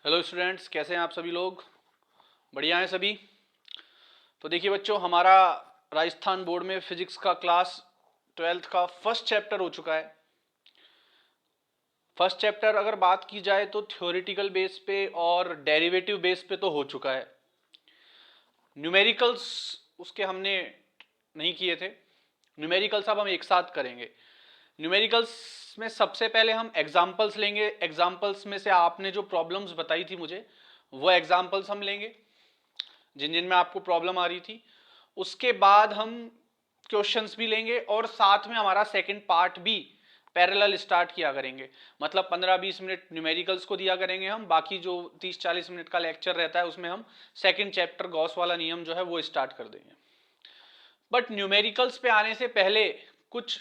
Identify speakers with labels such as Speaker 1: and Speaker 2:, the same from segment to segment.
Speaker 1: Hello students, कैसे हैं आप सभी लोग? बढ़िया हैं सभी। तो देखिए बच्चों, हमारा राजस्थान बोर्ड में फिजिक्स का क्लास 12th का फर्स्ट चैप्टर हो चुका है। फर्स्ट चैप्टर अगर बात की जाए तो थ्योरेटिकल बेस पे और डेरिवेटिव बेस पे तो हो चुका है। न्यूमेरिकल्स उसके हमने नहीं किए थे। न्यूमेरिकल्स अब हम एक साथ करेंगे। न्यूमेरिकल्स में सबसे पहले हम एग्जाम्पल्स लेंगे। एग्जाम्पल्स में से आपने जो प्रॉब्लम्स बताई थी मुझे, वो एग्जाम्पल्स हम लेंगे जिन जिन में आपको प्रॉब्लम आ रही थी। उसके बाद हम क्वेश्चंस भी लेंगे और साथ में हमारा सेकंड पार्ट भी पैरेलल स्टार्ट किया करेंगे। मतलब 15-20 मिनट न्यूमेरिकल्स को दिया करेंगे हम, बाकी जो 30-40 मिनट का लेक्चर रहता है उसमें हम सेकंड चैप्टर गॉस वाला नियम जो है वो स्टार्ट कर देंगे। बट न्यूमेरिकल्स पे आने से पहले कुछ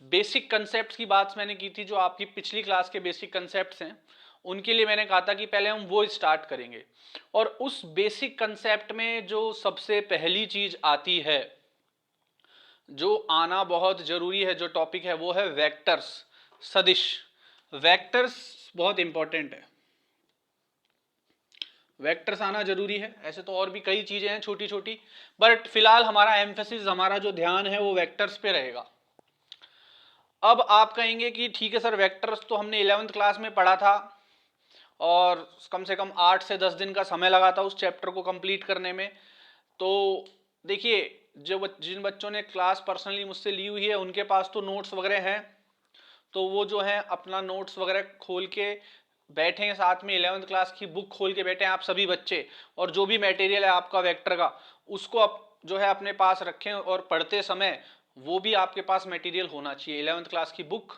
Speaker 1: बेसिक कंसेप्ट की बात मैंने की थी, जो आपकी पिछली क्लास के बेसिक कंसेप्ट हैं उनके लिए मैंने कहा था कि पहले हम वो स्टार्ट करेंगे। और उस बेसिक कंसेप्ट में जो सबसे पहली चीज आती है, जो आना बहुत जरूरी है, जो टॉपिक है वो है वेक्टर्स, सदिश। वेक्टर्स बहुत इंपॉर्टेंट है, वेक्टर्स आना जरूरी है। ऐसे तो और भी कई चीजें हैं छोटी छोटी, बट फिलहाल हमारा एम्फेसिस, हमारा जो ध्यान है वो वेक्टर्स पे रहेगा। अब आप कहेंगे कि ठीक है सर, वेक्टर्स तो हमने 11th क्लास में पढ़ा था और कम से कम 8 से 10 दिन का समय लगा था उस चैप्टर को कंप्लीट करने में। तो देखिए, जो जिन बच्चों ने क्लास पर्सनली मुझसे ली हुई है उनके पास तो नोट्स वगैरह हैं, तो वो जो है अपना नोट्स वगैरह खोल के बैठे हैं, साथ में 11th क्लास की बुक खोल के बैठे हैं आप सभी बच्चे। और जो भी मटेरियल है आपका वेक्टर का, उसको आप जो है अपने पास रखें और पढ़ते समय वो भी आपके पास मटेरियल होना चाहिए। 11th क्लास की बुक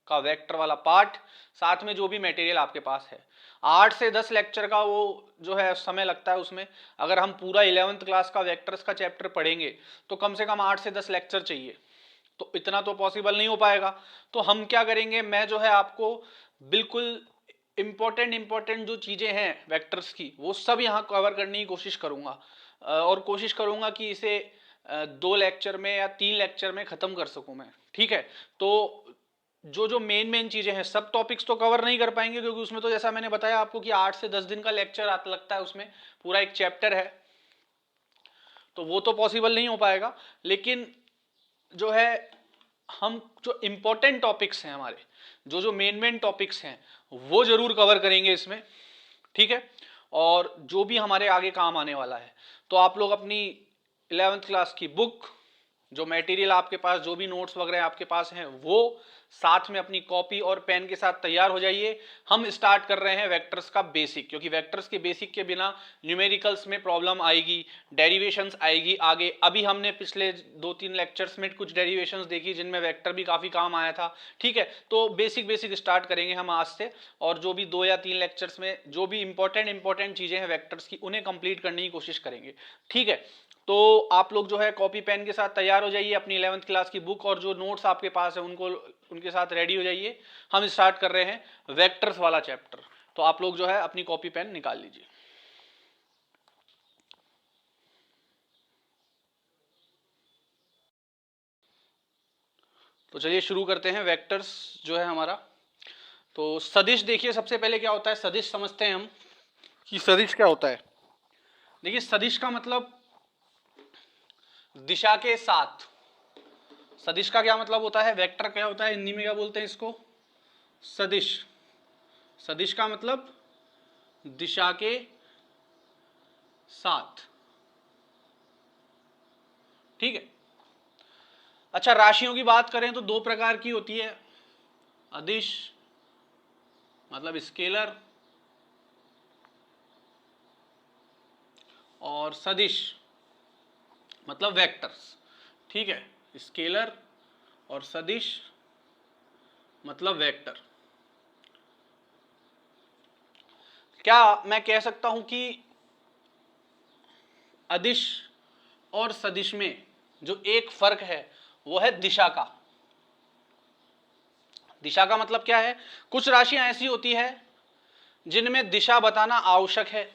Speaker 1: का वेक्टर वाला पार्ट, साथ में जो भी मटेरियल आपके पास है। 8 से 10 लेक्चर का वो जो है समय लगता है उसमें। अगर हम पूरा 11th क्लास का वेक्टर्स का चैप्टर पढ़ेंगे तो कम से कम 8 से 10 लेक्चर चाहिए, तो इतना तो पॉसिबल नहीं हो पाएगा। तो हम क्या करेंगे, मैं जो है आपको बिल्कुल इंपॉर्टेंट जो चीजें हैं वेक्टर्स की, वो सब यहाँ कवर करने की कोशिश करूंगा। और कोशिश करूंगा कि इसे 2 लेक्चर में या 3 लेक्चर में खत्म कर सकूं मैं। ठीक है, तो जो जो मेन चीजें हैं, सब टॉपिक्स तो कवर नहीं कर पाएंगे, क्योंकि उसमें तो जैसा मैंने बताया आपको कि 8 से 10 दिन का लेक्चर आता लगता है, उसमें पूरा एक चैप्टर है, तो वो तो पॉसिबल नहीं हो पाएगा। लेकिन जो है, हम जो इंपॉर्टेंट टॉपिक्स हैं हमारे, जो जो मेन टॉपिक्स हैं, वो जरूर कवर करेंगे इसमें। ठीक है, और जो भी हमारे आगे काम आने वाला है, तो आप लोग अपनी 11th क्लास की बुक, जो मटेरियल आपके पास, जो भी नोट्स वगैरह आपके पास हैं, वो साथ में अपनी कॉपी और पेन के साथ तैयार हो जाइए। हम स्टार्ट कर रहे हैं वेक्टर्स का बेसिक, क्योंकि वेक्टर्स के बेसिक के बिना न्यूमेरिकल्स में प्रॉब्लम आएगी, डेरिवेशंस आएगी आगे। अभी हमने पिछले 2-3 लेक्चर्स में कुछ डेरिवेशंस देखी जिनमें वेक्टर भी काफी काम आया था। ठीक है, तो बेसिक स्टार्ट करेंगे हम आज से, और जो भी 2 या 3 लेक्चर्स में जो भी इंपॉर्टेंट चीजें हैं वेक्टर्स की, उन्हें कंप्लीट करने की कोशिश करेंगे। ठीक है, तो आप लोग जो है कॉपी पेन के साथ तैयार हो जाइए, अपनी 11th क्लास की बुक और जो नोट्स आपके पास है उनको उनके साथ रेडी हो जाइए। हम स्टार्ट कर रहे हैं वेक्टर्स वाला चैप्टर। तो आप लोग जो है अपनी कॉपी पेन निकाल लीजिए। तो चलिए शुरू करते हैं। वेक्टर्स जो है हमारा, तो सदिश देखिए, सबसे पहले क्या होता है, सदिश समझते हैं हम कि सदिश क्या होता है। देखिए, सदिश का मतलब दिशा के साथ। सदिश का क्या मतलब होता है, वेक्टर क्या होता है, हिंदी में क्या बोलते हैं इसको, सदिश। सदिश का मतलब दिशा के साथ। ठीक है, अच्छा, राशियों की बात करें तो 2 प्रकार की होती है। अदिश मतलब स्केलर, और सदिश मतलब वेक्टर्स। ठीक है, स्केलर और सदिश मतलब वेक्टर। क्या मैं कह सकता हूं कि अदिश और सदिश में जो एक फर्क है वो है दिशा का। दिशा का मतलब क्या है, कुछ राशियां ऐसी होती है जिनमें दिशा बताना आवश्यक है,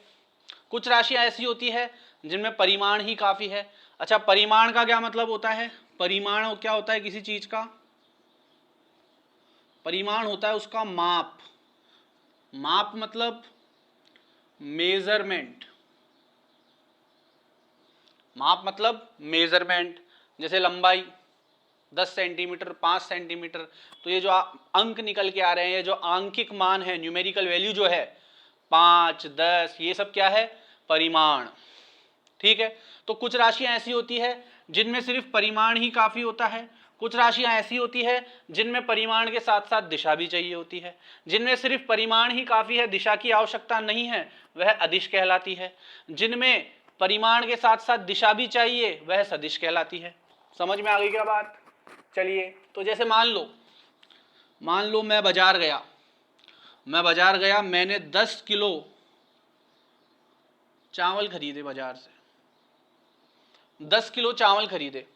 Speaker 1: कुछ राशियां ऐसी होती है जिनमें परिमाण ही काफी है। अच्छा, परिमाण का क्या मतलब होता है, परिमाण क्या होता है किसी चीज का, परिमाण होता है उसका माप। माप मतलब मेजरमेंट, माप मतलब मेजरमेंट, जैसे लंबाई 10 सेंटीमीटर, 5 सेंटीमीटर, तो ये जो अंक निकल के आ रहे हैं, ये जो आंकिक मान है, न्यूमेरिकल वैल्यू जो है 5, 10, ये सब क्या है? परिमाण। ठीक है, तो कुछ राशियां ऐसी होती है जिनमें सिर्फ परिमाण ही काफी होता है, कुछ राशियां ऐसी होती है जिनमें परिमाण के साथ साथ दिशा भी चाहिए होती है, जिनमें सिर्फ परिमाण ही काफी है, दिशा की आवश्यकता नहीं है, वह अदिश कहलाती है, जिनमें परिमाण के साथ साथ दिशा भी चाहिए वह सदिश कहलाती है। समझ में आ गई क्या बात? चलिए, तो जैसे मान लो मैं बाजार गया, मैंने 10 किलो चावल खरीदे बाजार से, 10 किलो चावल खरीदे।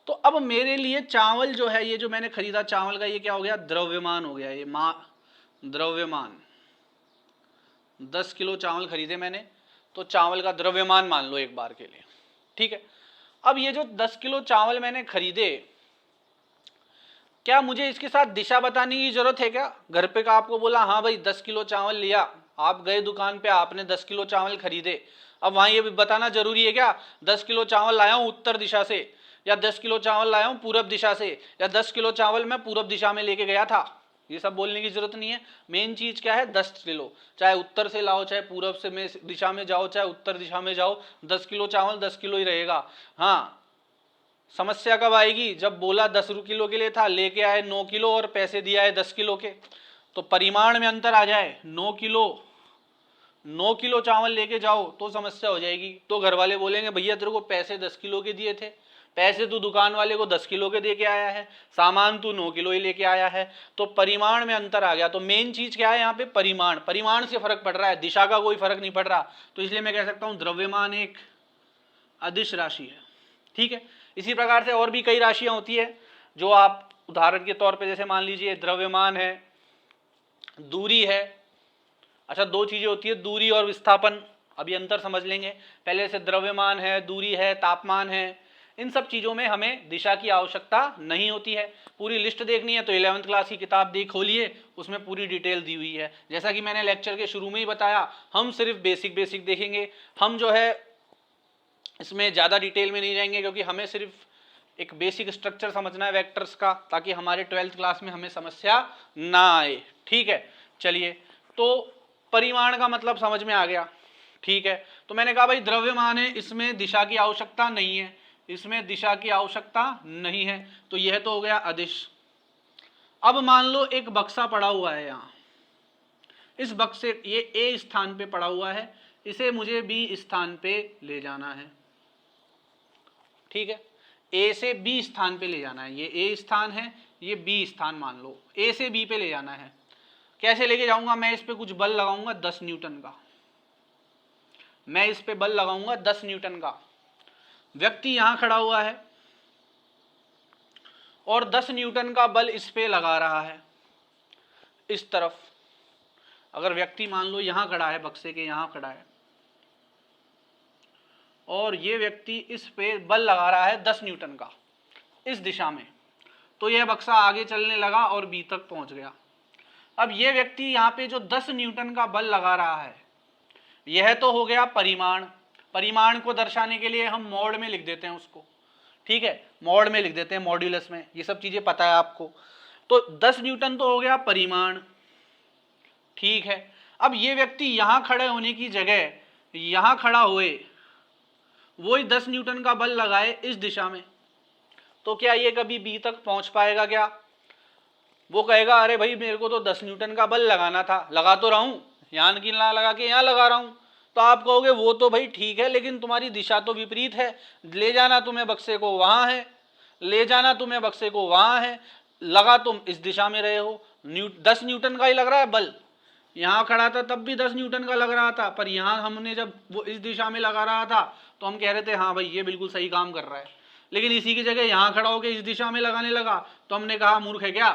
Speaker 1: तो अब मेरे लिए चावल जो है, ये जो मैंने खरीदा चावल का, ये क्या हो गया? द्रव्यमान हो गया, ये द्रव्यमान। 10 किलो चावल खरीदे मैंने, तो चावल का द्रव्यमान मान लो एक बार के लिए। ठीक है, अब ये जो 10 किलो चावल मैंने खरीदे, क्या मुझे इसके साथ दिशा बताने की जरूरत है क्या? घर पे का आपको बोला हाँ भाई 10 किलो चावल लिया, आप गए दुकान पे, आपने 10 किलो चावल खरीदे, अब वहां ये बताना जरूरी है क्या 10 किलो चावल लाया हूं उत्तर दिशा से, या 10 किलो चावल लाया हूं पूरब दिशा से, या 10 किलो चावल मैं पूरब दिशा में लेके गया था? ये सब बोलने की जरूरत नहीं है। मेन चीज क्या है? 10 किलो, चाहे उत्तर से लाओ, चाहे पूरब से में दिशा में जाओ, चाहे उत्तर दिशा में जाओ, 10 किलो चावल 10 किलो ही रहेगा। हाँ, समस्या कब आएगी? जब बोला 10 किलो के लिए था, लेके आए 9 किलो और पैसे दिया है 10 किलो के, तो परिमाण में अंतर आ जाए, 9 किलो चावल लेके जाओ तो समस्या हो जाएगी। तो घर वाले बोलेंगे भैया तेरे को पैसे 10 किलो के दिए थे, पैसे तू दुकान वाले को 10 किलो के दे के आया है, सामान तू 9 किलो ही लेके आया है, तो परिमाण में अंतर आ गया। तो मेन चीज क्या है यहाँ पे? परिमाण। परिमाण से फर्क पड़ रहा है, दिशा का कोई फर्क नहीं पड़ रहा, तो इसलिए मैं कह सकता हूं द्रव्यमान एक अदिश राशि है। ठीक है, इसी प्रकार से और भी कई राशियां होती है जो आप उदाहरण के तौर पे, जैसे मान लीजिए द्रव्यमान है, दूरी है। अच्छा, दो चीजें होती है, दूरी और विस्थापन, अभी अंतर समझ लेंगे। पहले से द्रव्यमान है, दूरी है, तापमान है, इन सब चीजों में हमें दिशा की आवश्यकता नहीं होती है। पूरी लिस्ट देखनी है तो 11वीं क्लास की किताब खोलिए, उसमें पूरी डिटेल दी हुई है। जैसा कि मैंने लेक्चर के शुरू में ही बताया, हम सिर्फ बेसिक देखेंगे, हम जो है इसमें ज़्यादा डिटेल में नहीं जाएंगे, क्योंकि हमें सिर्फ एक बेसिक स्ट्रक्चर समझना है वेक्टर्स का, ताकि हमारे 12th क्लास में हमें समस्या ना आए। ठीक है, चलिए, तो परिमाण का मतलब समझ में आ गया। ठीक है, तो मैंने कहा भाई द्रव्यमान है, इसमें दिशा की आवश्यकता नहीं है, इसमें दिशा की आवश्यकता नहीं है, तो यह तो हो गया अदिश। अब मान लो एक बक्सा पड़ा हुआ है यहाँ, इस बक्से, ये ए स्थान पे पड़ा हुआ है, इसे मुझे बी स्थान पे ले जाना है। ठीक है, ए से बी स्थान पे ले जाना है, ये ए स्थान है, ये बी स्थान मान लो, ए से बी पे ले जाना है। कैसे लेके जाऊंगा? मैं इस पे कुछ बल लगाऊंगा 10 न्यूटन का, मैं इस पे बल लगाऊंगा 10 न्यूटन का। व्यक्ति यहां खड़ा हुआ है और 10 न्यूटन का बल इस पे लगा रहा है, इस तरफ। अगर व्यक्ति मान लो यहां खड़ा है, बक्से के यहां खड़ा है, और ये व्यक्ति इस पे बल लगा रहा है 10 न्यूटन का इस दिशा में, तो यह बक्सा आगे चलने लगा और बी तक पहुंच गया। अब ये व्यक्ति यहाँ पे जो 10 न्यूटन का बल लगा रहा है, यह तो हो गया परिमाण। परिमाण को दर्शाने के लिए हम मॉड में लिख देते हैं उसको। ठीक है, मॉड में लिख देते हैं, मॉड्यूलस में, ये सब चीजें पता है आपको। तो 10 न्यूटन तो हो गया परिमाण। ठीक है, अब ये व्यक्ति यहां खड़े होने की जगह यहां खड़ा हुए, वही 10 न्यूटन का बल लगाए इस दिशा में, तो क्या ये कभी बी तक पहुंच पाएगा क्या? वो कहेगा अरे भाई मेरे को तो 10 न्यूटन का बल लगाना था, लगा तो रहा हूं, यहां की ना लगा के यहां लगा रहा हूं। तो आप कहोगे वो तो भाई ठीक है, लेकिन तुम्हारी दिशा तो विपरीत है, ले जाना तुम्हें बक्से को वहां है, ले जाना तुम्हें बक्से को वहां है, लगा तुम इस दिशा में रहे हो। 10 न्यूटन का ही लग रहा है बल, यहाँ खड़ा था तब भी 10 न्यूटन का लग रहा था, पर यहाँ हमने जब वो इस दिशा में लगा रहा था तो हम कह रहे थे हाँ भाई ये बिल्कुल सही काम कर रहा है। लेकिन इसी की जगह यहाँ खड़ा होकर इस दिशा में लगाने लगा तो हमने कहा मूर्ख है क्या,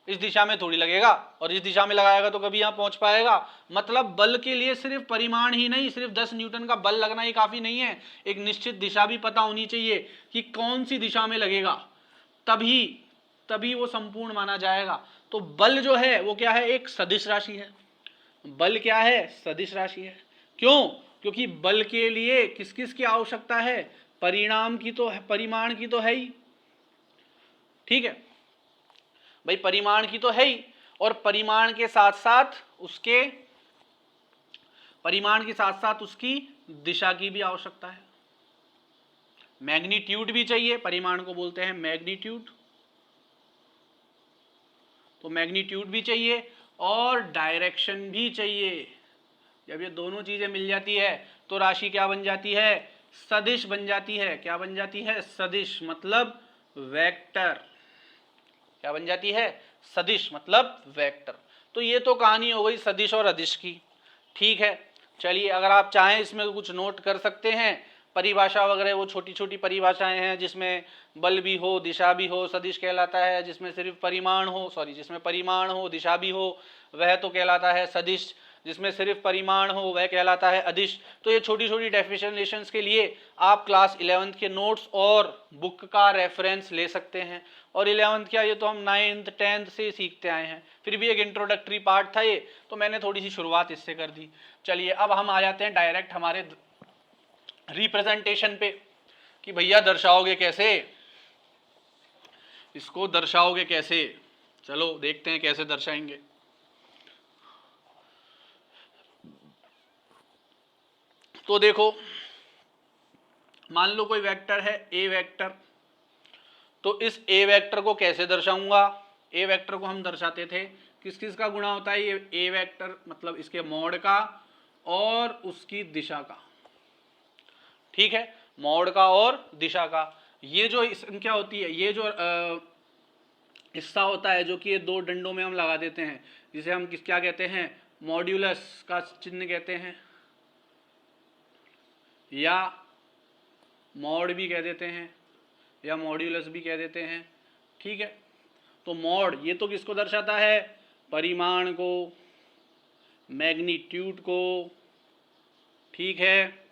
Speaker 1: इस दिशा में थोड़ी लगेगा, और इस दिशा में लगाएगा तो कभी यहाँ पहुंच पाएगा। मतलब बल के लिए सिर्फ परिमाण ही नहीं, सिर्फ 10 न्यूटन का बल लगना ही काफी नहीं है, एक निश्चित दिशा भी पता होनी चाहिए कि कौन सी दिशा में लगेगा, तभी वो संपूर्ण माना जाएगा। तो बल जो है वो क्या है? एक सदिश राशि है। बल क्या है? सदिश राशि है। क्यों? क्योंकि बल के लिए किस किस की आवश्यकता है? परिमाण की तो है ही, ठीक है भाई, परिमाण की तो है ही, और परिमाण के साथ साथ उसकी दिशा की भी आवश्यकता है। मैग्नीट्यूड भी चाहिए, परिमाण को बोलते हैं मैग्नीट्यूड, तो मैग्नीट्यूड भी चाहिए और डायरेक्शन भी चाहिए। जब ये दोनों चीजें मिल जाती है तो राशि क्या बन जाती है? सदिश बन जाती है। क्या बन जाती है? सदिश, मतलब वेक्टर। क्या बन जाती है? सदिश मतलब वेक्टर। तो ये तो कहानी हो गई सदिश और अदिश की, ठीक है। चलिए, अगर आप चाहें इसमें कुछ नोट कर सकते हैं, परिभाषा वगैरह, वो छोटी छोटी परिभाषाएं हैं जिसमें बल भी हो, दिशा भी हो, सदिश कहलाता है। जिसमें सिर्फ जिसमें परिमाण हो, दिशा भी हो, वह तो कहलाता है सदिश। जिसमें सिर्फ परिमाण हो वह कहलाता है अदिश। तो ये छोटी छोटी डेफिनेशंस के लिए आप क्लास 11th के नोट्स और बुक का रेफरेंस ले सकते हैं। और 11th क्या, ये तो हम 9th 10th से सीखते आए हैं, फिर भी एक इंट्रोडक्टरी पार्ट था ये, तो मैंने थोड़ी सी शुरुआत इससे कर दी। चलिए, अब हम आ जाते हैं डायरेक्ट हमारे रिप्रेजेंटेशन पे कि भैया दर्शाओगे कैसे, इसको दर्शाओगे कैसे। चलो देखते हैं कैसे दर्शाएंगे। तो देखो, मान लो कोई वेक्टर है ए वेक्टर, तो इस ए वेक्टर को कैसे दर्शाऊंगा? ए वेक्टर को हम दर्शाते थे, किस किस का गुणा होता है ये ए वेक्टर, मतलब इसके मॉड का और उसकी दिशा का, ठीक है, मॉड का और दिशा का। ये जो संख्या होती है, ये जो हिस्सा होता है जो कि ये दो डंडों में हम लगा देते हैं, जिसे हम क्या कहते हैं? मॉड्यूलस का चिन्ह कहते हैं, या मॉड भी कह देते हैं, या मॉड्यूलस भी कह देते हैं, ठीक है। तो मॉड ये तो किसको दर्शाता है? परिमाण को, मैग्नीट्यूड को, ठीक है।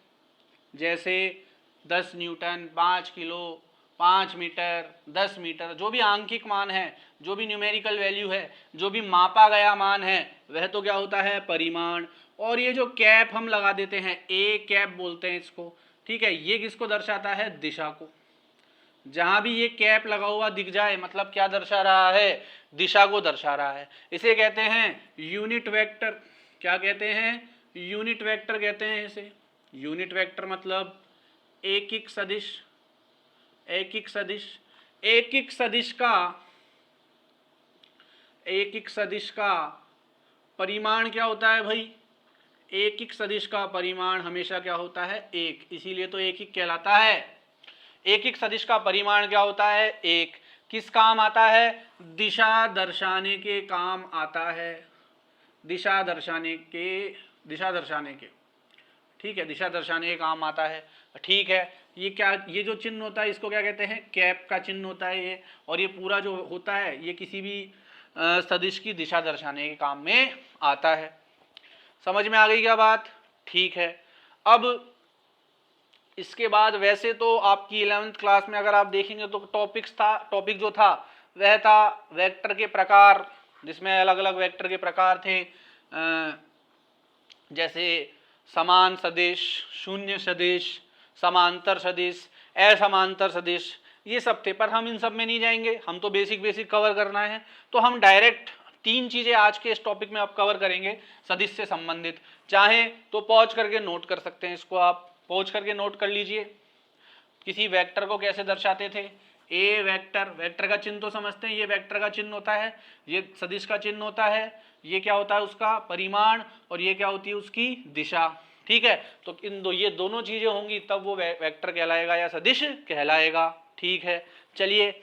Speaker 1: जैसे 10 न्यूटन, 5 किलो, 5 मीटर, 10 मीटर, जो भी आंकिक मान है, जो भी न्यूमेरिकल वैल्यू है, जो भी मापा गया मान है, वह तो क्या होता है? परिमाण। और ये जो कैप हम लगा देते हैं, ए कैप बोलते हैं इसको, ठीक है, ये किसको दर्शाता है? दिशा को। जहां भी ये कैप लगा हुआ दिख जाए, मतलब क्या दर्शा रहा है? दिशा को दर्शा रहा है। इसे कहते हैं यूनिट वेक्टर। क्या कहते हैं? यूनिट वेक्टर कहते हैं इसे। यूनिट वेक्टर मतलब एकिक सदिश। एकिक सदिश, एकिक सदिश का परिमाण क्या होता है भाई? एकिक सदिश का परिमाण हमेशा क्या होता है? एक, इसीलिए तो एकिक कहलाता है। एकिक सदिश का परिमाण क्या होता है? एक। किस काम आता है? दिशा दर्शाने के काम आता है। दिशा दर्शाने के, ठीक है, दिशा दर्शाने के काम आता है, ठीक है। ये क्या, ये जो चिन्ह होता है इसको क्या कहते हैं? कैप का चिन्ह होता है ये। और ये पूरा जो होता है ये किसी भी सदिश की दिशा दर्शाने के काम में आता है। समझ में आ गई क्या बात? ठीक है। अब इसके बाद वैसे तो आपकी 11th क्लास में अगर आप देखेंगे तो टॉपिक जो था वह था वेक्टर के प्रकार, जिसमें अलग अलग वेक्टर के प्रकार थे, जैसे समान सदिश, शून्य सदिश, समांतर सदिश, असमांतर सदिश, ये सब थे। पर हम इन सब में नहीं जाएंगे, हम तो बेसिक कवर करना है। तो हम डायरेक्ट 3 चीजें आज के इस टॉपिक में आप कवर करेंगे सदिश से संबंधित। चाहे तो पॉज करके नोट कर सकते हैं, इसको आप पॉज करके नोट कर लीजिए। किसी वेक्टर को कैसे दर्शाते थे? ए वेक्टर, वेक्टर का चिन्ह तो समझते हैं, ये वेक्टर का चिन्ह होता है, ये सदिश का चिन्ह होता है, ये क्या होता है? उसका परिमाण, और ये क्या होती है? उसकी दिशा, ठीक है। तो ये दोनों चीजें होंगी तब वो वेक्टर कहलाएगा या सदिश कहलाएगा, ठीक है। चलिए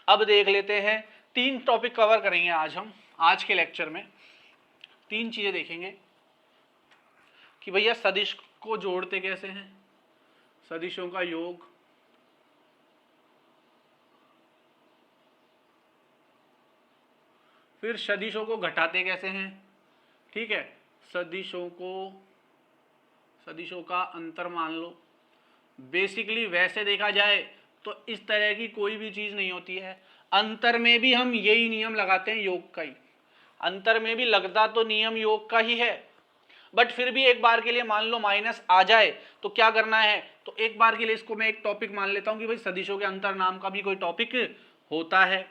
Speaker 1: अब देख लेते हैं, 3 टॉपिक कवर करेंगे आज हम, आज के लेक्चर में 3 चीजें देखेंगे कि भैया सदिश को जोड़ते कैसे हैं, सदिशों का योग, फिर सदिशों को घटाते कैसे हैं, ठीक है, सदिशों का अंतर मान लो। बेसिकली वैसे देखा जाए तो इस तरह की कोई भी चीज नहीं होती है, अंतर में भी हम यही नियम लगाते हैं योग का ही। अंतर में भी लगता तो नियम योग का ही है, बट फिर भी एक बार के लिए मान लो माइनस आ जाए तो क्या करना है, तो एक बार के लिए इसको मैं एक टॉपिक मान लेता हूं कि भाई सदिशों के अंतर नाम का भी कोई टॉपिक होता है।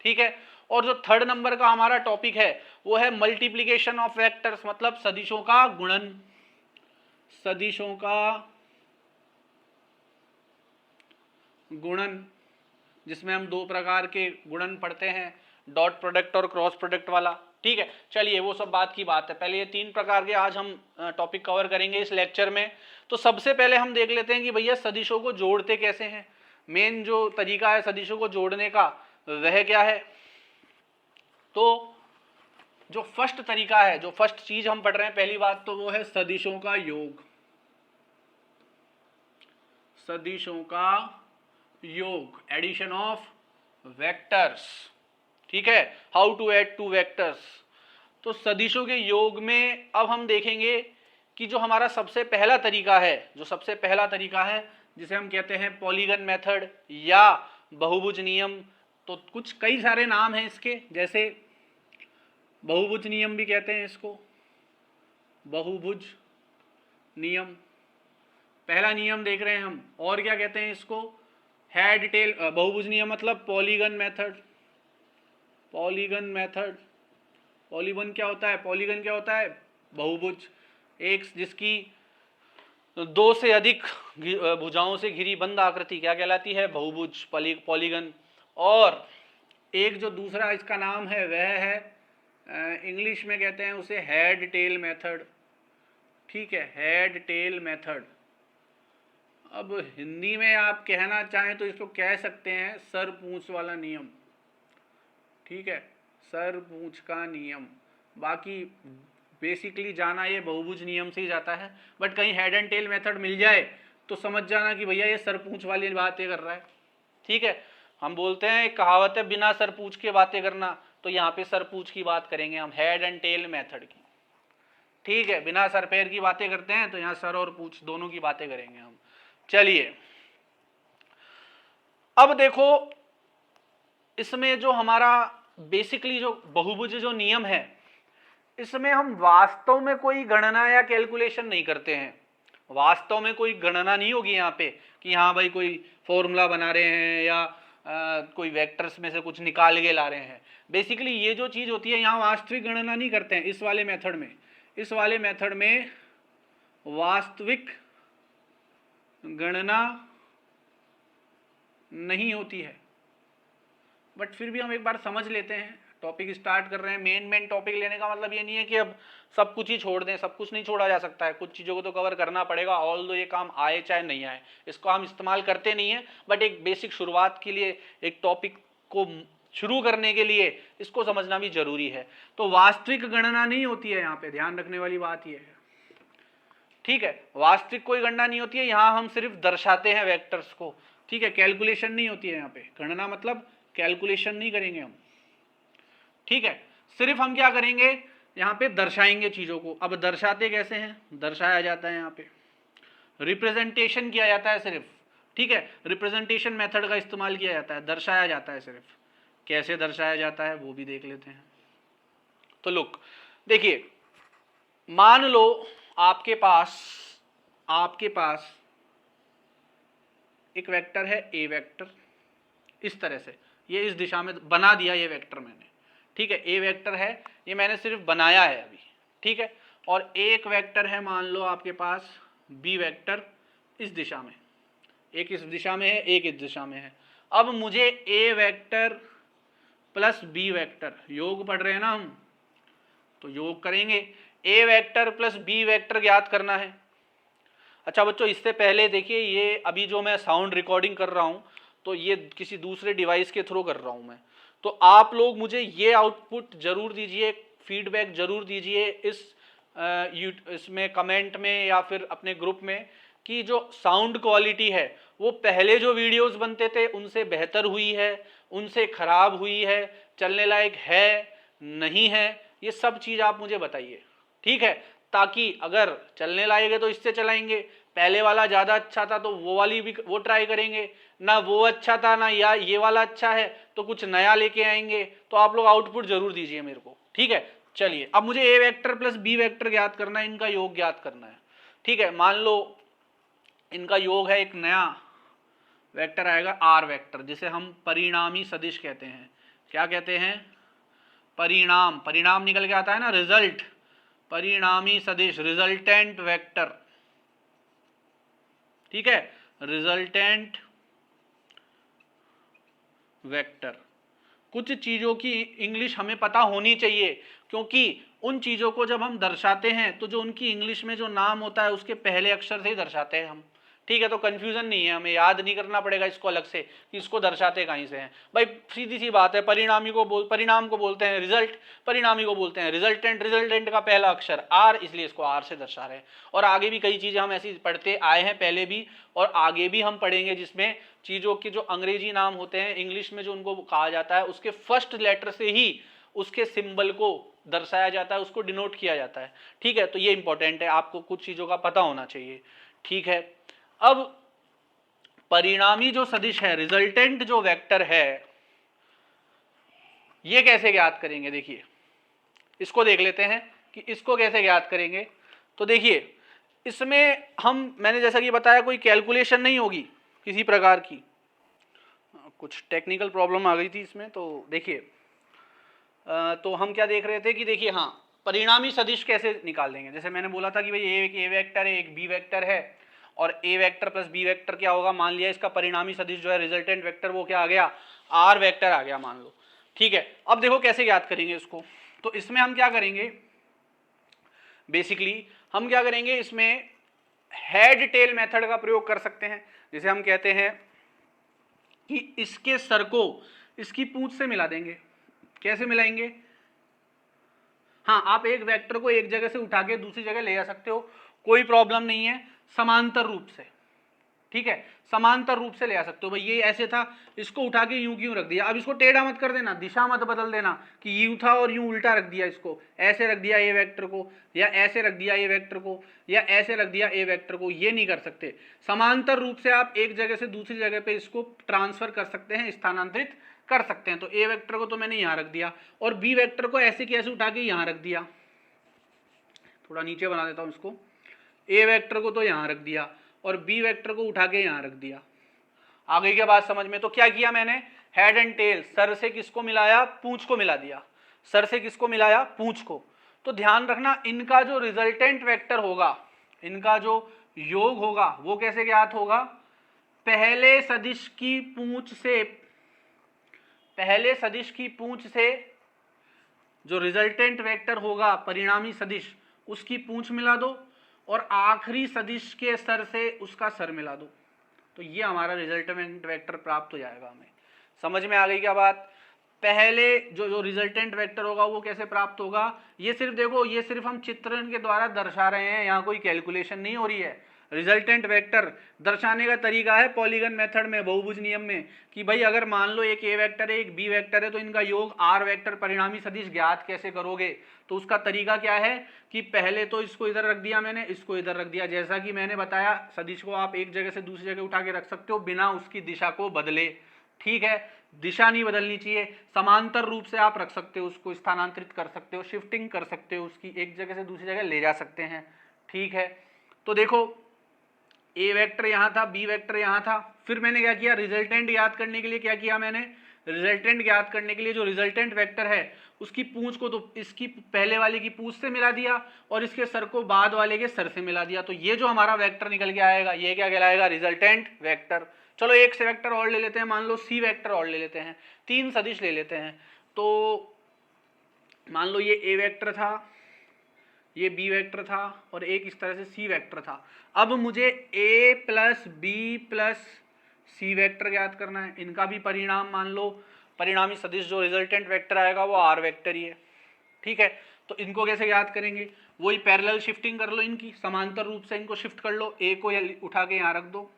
Speaker 1: ठीक है, और जो थर्ड नंबर का हमारा टॉपिक है वो है मल्टीप्लीकेशन ऑफ वेक्टर्स, मतलब सदिशों का गुणन। सदिशों का गुणन, जिसमें हम दो प्रकार के गुणन पढ़ते हैं, डॉट प्रोडक्ट और क्रॉस प्रोडक्ट वाला। ठीक है, चलिए वो सब बात की बात है, पहले ये तीन प्रकार के आज हम टॉपिक कवर करेंगे इस लेक्चर में। तो सबसे पहले हम देख लेते हैं कि भैया सदिशों को जोड़ते कैसे हैं। मेन जो तरीका है सदिशों को जोड़ने का वह क्या है, तो जो फर्स्ट तरीका है, जो फर्स्ट चीज हम पढ़ रहे हैं पहली बात, तो वो है सदिशों का योग। सदिशों का योग, एडिशन ऑफ वेक्टर्स। ठीक है, how to add two vectors. तो सदिशों के योग में अब हम देखेंगे कि जो हमारा सबसे पहला तरीका है, जो सबसे पहला तरीका है जिसे हम कहते हैं पॉलीगन मेथड या बहुभुज नियम, तो कुछ कई सारे नाम हैं इसके, जैसे बहुभुज नियम भी कहते हैं इसको, बहुभुज नियम पहला नियम देख रहे हैं हम। और क्या कहते हैं इसको, हेड टेल बहुभुज नियम, मतलब polygon method. Polygon method, polygon क्या होता है, पॉलीगन क्या होता है, बहुभुज, एक जिसकी दो से अधिक भुजाओं से घिरी बंद आकृति क्या कहलाती है, बहुभुज, पॉलीगन। और एक जो दूसरा इसका नाम है वह है इंग्लिश में कहते हैं उसे हेड टेल मेथड। ठीक है, हेड टेल मेथड। अब हिंदी में आप कहना चाहें तो इसको कह सकते हैं सर पूंछ वाला नियम। ठीक है, सर पूंछ का नियम। बाकी बेसिकली जाना ये बहुभुज नियम से ही जाता है, बट कहीं हेड एंड टेल मेथड मिल जाए तो समझ जाना कि भैया ये सर पूंछ वाली बातें कर रहा है। ठीक है, हम बोलते हैं एक कहावत है बिना सर पूंछ के बातें करना, तो यहाँ पे सर पूंछ की बात करेंगे हम, हेड एंड टेल मेथड की। ठीक है, बिना सर पैर की बातें करते हैं तो यहाँ सर और पूंछ दोनों की बातें करेंगे हम। चलिए अब देखो, इसमें जो हमारा बेसिकली जो बहुभुज जो नियम है, इसमें हम वास्तव में कोई गणना या कैलकुलेशन नहीं करते हैं। वास्तव में कोई गणना नहीं होगी यहाँ पे कि हाँ भाई कोई फॉर्मूला बना रहे हैं या कोई वेक्टर्स में से कुछ निकाल के ला रहे हैं। बेसिकली ये जो चीज होती है यहाँ वास्तविक गणना नहीं करते हैं इस वाले मेथड में। इस वाले मेथड में वास्तविक गणना नहीं होती है, बट फिर भी हम एक बार समझ लेते हैं। टॉपिक स्टार्ट कर रहे हैं, मेन टॉपिक लेने का मतलब ये नहीं है कि अब सब कुछ ही छोड़ दें, सब कुछ नहीं छोड़ा जा सकता है, कुछ चीज़ों को तो कवर करना पड़ेगा, ऑल दो ये काम आए चाहे नहीं आए, इसको हम इस्तेमाल करते नहीं है, बट एक बेसिक शुरुआत के लिए, एक टॉपिक को शुरू करने के लिए इसको समझना भी जरूरी है। तो वास्तविक गणना नहीं होती है यहाँ पे, ध्यान रखने वाली बात यह है। ठीक है, वास्तविक कोई गणना नहीं होती है, यहाँ हम सिर्फ दर्शाते हैं वेक्टर्स को। ठीक है, कैलकुलेशन नहीं होती है यहाँ पे, गणना मतलब कैलकुलेशन नहीं करेंगे हम। ठीक है, सिर्फ हम क्या करेंगे यहाँ पे दर्शाएंगे चीजों को। अब दर्शाते कैसे हैं, दर्शाया जाता है यहाँ पे, रिप्रेजेंटेशन किया जाता है सिर्फ। ठीक है, रिप्रेजेंटेशन मेथड का इस्तेमाल किया जाता है, दर्शाया जाता है सिर्फ। कैसे दर्शाया जाता है वो भी देख लेते हैं। तो लुक देखिए, मान लो आपके पास एक वेक्टर है ए वेक्टर, इस तरह से, ये इस दिशा में बना दिया ये वेक्टर मैंने। ठीक है, ए वेक्टर है, ये मैंने सिर्फ बनाया है अभी। ठीक है, और एक वेक्टर है मान लो आपके पास बी वेक्टर इस दिशा में, एक इस दिशा में है, एक इस दिशा में है। अब मुझे ए वेक्टर प्लस बी वेक्टर, योग पढ़ रहे हैं ना हम, तो योग करेंगे, ए वेक्टर प्लस बी वेक्टर ज्ञात करना है। अच्छा बच्चों, इससे पहले देखिए, ये अभी जो मैं साउंड रिकॉर्डिंग कर रहा हूं तो ये किसी दूसरे डिवाइस के थ्रू कर रहा हूं मैं, तो आप लोग मुझे ये आउटपुट जरूर दीजिए, फीडबैक जरूर दीजिए इसमें कमेंट में या फिर अपने ग्रुप में, कि जो साउंड क्वालिटी है वो पहले जो वीडियोस बनते थे उनसे बेहतर हुई है, उनसे खराब हुई है, चलने लायक है नहीं है, ये सब चीज़ आप मुझे बताइए। ठीक है, ताकि अगर चलने लायक है तो इससे चलाएंगे, पहले वाला ज़्यादा अच्छा था तो वो वाली भी वो ट्राई करेंगे, ना वो अच्छा था ना ये वाला अच्छा है तो कुछ नया लेके आएंगे। तो आप लोग आउटपुट जरूर दीजिए मेरे को। ठीक है, चलिए अब मुझे ए वेक्टर प्लस बी वेक्टर ज्ञात करना है, इनका योग ज्ञात करना है। ठीक है, मान लो इनका योग है, एक नया वेक्टर आएगा आर वेक्टर, जिसे हम परिणामी सदिश कहते हैं। क्या कहते हैं? परिणाम। परिणाम निकल के आता है ना, रिजल्ट। परिणामी सदिश, रिजल्टेंट वेक्टर। ठीक है, रिजल्टेंट वेक्टर। कुछ चीजों की इंग्लिश हमें पता होनी चाहिए, क्योंकि उन चीजों को जब हम दर्शाते हैं तो जो उनकी इंग्लिश में जो नाम होता है उसके पहले अक्षर से ही दर्शाते हैं हम। ठीक है, तो कंफ्यूजन नहीं है, हमें याद नहीं करना पड़ेगा इसको अलग से कि इसको दर्शाते कहीं से हैं। भाई सीधी सी बात है, परिणाम को बोलते हैं रिजल्ट, परिणामी को बोलते हैं रिजल्टेंट। रिजल्टेंट का पहला अक्षर आर, इसलिए इसको आर से दर्शा रहे हैं। और आगे भी कई चीजें हम ऐसी पढ़ते आए हैं पहले भी, और आगे भी हम पढ़ेंगे, जिसमें चीजों के जो अंग्रेजी नाम होते हैं इंग्लिश में जो उनको कहा जाता है, उसके फर्स्ट लेटर से ही उसके सिंबल को दर्शाया जाता है, उसको डिनोट किया जाता है। ठीक है, तो ये इंपॉर्टेंट है, आपको कुछ चीजों का पता होना चाहिए। ठीक है, अब परिणामी जो सदिश है, रिजल्टेंट जो वेक्टर है, ये कैसे ज्ञात करेंगे? देखिए इसको देख लेते हैं कि इसको कैसे ज्ञात करेंगे। तो देखिए इसमें मैंने जैसा कि बताया, कोई कैलकुलेशन नहीं होगी किसी प्रकार की। कुछ टेक्निकल प्रॉब्लम आ गई थी इसमें, तो देखिए तो हम क्या देख रहे थे कि देखिए हाँ, परिणामी सदिश कैसे निकाल देंगे। जैसे मैंने बोला था कि भाई एक ए वेक्टर है, एक बी वेक्टर है, और ए वेक्टर प्लस बी वेक्टर क्या होगा, मान लिया इसका परिणामी सदिश जो है रिजल्टेंट वेक्टर, वो क्या आ गया, आर वेक्टर आ गया मान लो। ठीक है, अब देखो कैसे ज्ञात करेंगे इसको। तो इसमें हम क्या करेंगे, बेसिकली हम क्या करेंगे, इसमें हेड टेल मेथड का प्रयोग कर सकते हैं। जैसे हम कहते हैं कि इसके सर को इसकी पूंछ से मिला देंगे। कैसे मिलाएंगे? हाँ, आप एक वेक्टर को एक जगह से उठा के दूसरी जगह ले जा सकते हो, कोई प्रॉब्लम नहीं है, समांतर रूप से। ठीक है, समांतर रूप से ले आ सकते हो। भाई ये ऐसे था, इसको उठा के यूं क्यों रख दिया, अब इसको टेढ़ा मत कर देना, दिशा मत बदल देना कि यूं था और यूं उल्टा रख दिया, इसको ऐसे रख दिया ए वेक्टर को, या ऐसे रख दिया ए वेक्टर को, या ऐसे रख दिया ए वेक्टर को, ये नहीं कर सकते। समांतर रूप से आप एक जगह से दूसरी जगह पे इसको ट्रांसफर कर सकते हैं, स्थानांतरित कर सकते हैं। तो ए वेक्टर को तो मैंने यहां रख दिया, और बी वेक्टर को ऐसे कैसे उठा के यहां रख दिया, थोड़ा नीचे बना देता हूं इसको। ए वेक्टर को तो यहां रख दिया और बी वेक्टर को उठा के यहां रख दिया। आ गई क्या बात समझ में? तो क्या किया मैंने, हेड एंड टेल, सर से किसको मिलाया, पूंछ को मिला दिया। सर से किसको मिलाया, पूंछ को। तो ध्यान रखना, इनका जो रिजल्टेंट वेक्टर होगा, इनका जो योग होगा, वो कैसे ज्ञात होगा, पहले सदिश की पूंछ से, पहले सदिश की पूंछ से जो रिजल्टेंट वेक्टर होगा परिणामी सदिश, उसकी पूंछ मिला दो, और आखिरी सदिश के सर से उसका सर मिला दो। तो ये हमारा रिजल्टेंट वेक्टर प्राप्त हो जाएगा हमें। समझ में आ गई क्या बात? पहले जो रिजल्टेंट वेक्टर होगा वो कैसे प्राप्त होगा, ये सिर्फ देखो, ये सिर्फ हम चित्रण के द्वारा दर्शा रहे हैं, यहाँ कोई कैलकुलेशन नहीं हो रही है। रिजल्टेंट वेक्टर दर्शाने का तरीका है पॉलीगन मेथड में, बहुभुज नियम में, कि भाई अगर मान लो एक ए वेक्टर है, एक बी वेक्टर है, तो इनका योग आर वेक्टर परिणामी सदिश ज्ञात कैसे करोगे। तो उसका तरीका क्या है कि पहले तो इसको इधर रख दिया मैंने, इसको इधर रख दिया। जैसा कि मैंने बताया, सदिश को आप एक जगह से दूसरी जगह उठा के रख सकते हो बिना उसकी दिशा को बदले। ठीक है, दिशा नहीं बदलनी चाहिए, समांतर रूप से आप रख सकते हो, उसको स्थानांतरित कर सकते हो, शिफ्टिंग कर सकते हो, उसकी एक जगह से दूसरी जगह ले जा सकते हैं। ठीक है, तो देखो ए वेक्टर यहाँ था, बी वेक्टर यहाँ था, फिर मैंने क्या किया, रिजल्टेंट याद करने के लिए क्या किया मैंने, रिजल्टेंट ज्ञात करने के लिए जो रिजल्टेंट वेक्टर है उसकी पूंछ को तो इसकी पहले वाले की पूंछ से मिला दिया, और इसके सर को बाद वाले के सर से मिला दिया। तो ये जो हमारा वेक्टर निकल के आएगा, ये क्या कहलाएगा, रिजल्टेंट वेक्टर। चलो एक से वेक्टर और ले लेते हैं, मान लो सी वेक्टर और ले लेते हैं, तीन सदिश ले लेते हैं। तो मान लो ये ए वेक्टर था, ये बी वेक्टर था, और एक इस तरह से सी वेक्टर था। अब मुझे ए plus B plus C vector ज्ञात करना है। इनका भी परिणाम मान लो, परिणामी सदिश जो रिजल्टेंट वेक्टर आएगा वो आर वेक्टर ही है। ठीक है, तो इनको कैसे ज्ञात करेंगे, वही पैरेलल शिफ्टिंग कर लो, इनकी समांतर रूप से इनको शिफ्ट कर लो, ए को उठा के यहाँ रख दो।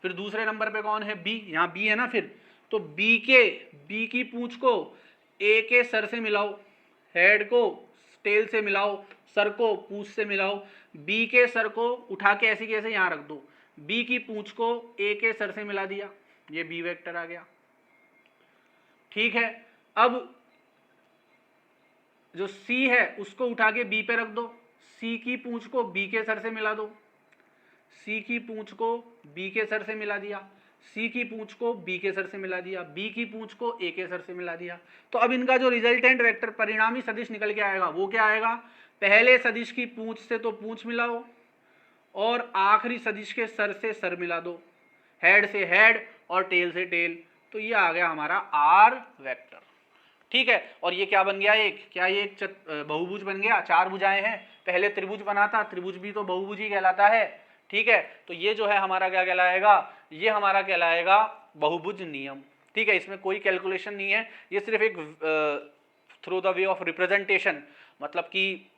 Speaker 1: फिर दूसरे नंबर पे कौन है, बी, यहाँ बी है ना, फिर तो बी की पूंछ को ए के सर से मिलाओ, हेड को टेल से मिलाओ, सर को पूंछ से मिलाओ, बी के सर को उठा के ऐसे कैसे यहाँ रख दो, बी की पूंछ को ए के सर से मिला दिया, ये बी वेक्टर आ गया। ठीक है, अब जो सी है उसको उठा के बी पे रख दो, सी की पूंछ को बी के सर से मिला दो, सी की पूंछ को बी के सर से मिला दिया, सी की पूंछ को बी के सर से मिला दिया, बी की पूंछ को ए के सर से मिला दिया। तो अब इनका जो रिजल्टेंट वेक्टर परिणामी सदिश निकल के आएगा वो क्या आएगा, पहले सदिश की पूंछ से तो पूंछ मिलाओ और आखिरी सदिश के सर से सर मिला दो, हेड से हेड और टेल से टेल, तो ये आ गया हमारा आर वेक्टर। ठीक है, और ये क्या बन गया, एक क्या ये एक बहुभुज बन गया, चार भुजाएं हैं, पहले त्रिभुज बना था, त्रिभुज भी तो बहुभुज ही कहलाता है। ठीक है, तो ये जो है हमारा क्या कहलाएगा, ये हमारा कहलाएगा बहुभुज नियम। ठीक है, इसमें कोई कैलकुलेशन नहीं है, ये सिर्फ एक through the way of representation, मतलब कि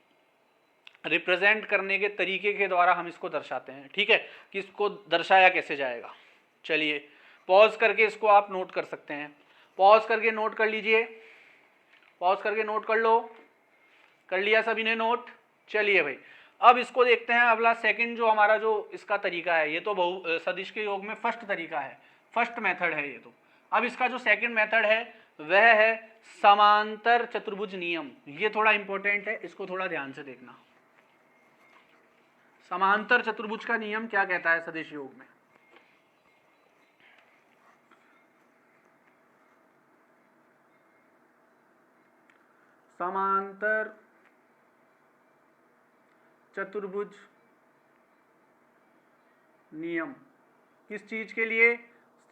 Speaker 1: रिप्रेजेंट करने के तरीके के द्वारा हम इसको दर्शाते हैं। ठीक है, कि इसको दर्शाया कैसे जाएगा। चलिए पॉज करके इसको आप नोट कर सकते हैं, पॉज करके नोट कर लीजिए, पॉज करके नोट कर लो, कर लिया सभी ने नोट। चलिए भाई अब इसको देखते हैं, अगला सेकंड जो हमारा जो इसका तरीका है, ये तो बहु सदिश के योग में फर्स्ट तरीका है, फर्स्ट मेथड है ये तो। अब इसका जो सेकंड मेथड है वह है समांतर चतुर्भुज नियम। ये थोड़ा इंपॉर्टेंट है, इसको थोड़ा ध्यान से देखना। समांतर चतुर्भुज का नियम क्या कहता है सदिश योग में। समांतर चतुर्भुज नियम किस चीज के लिए,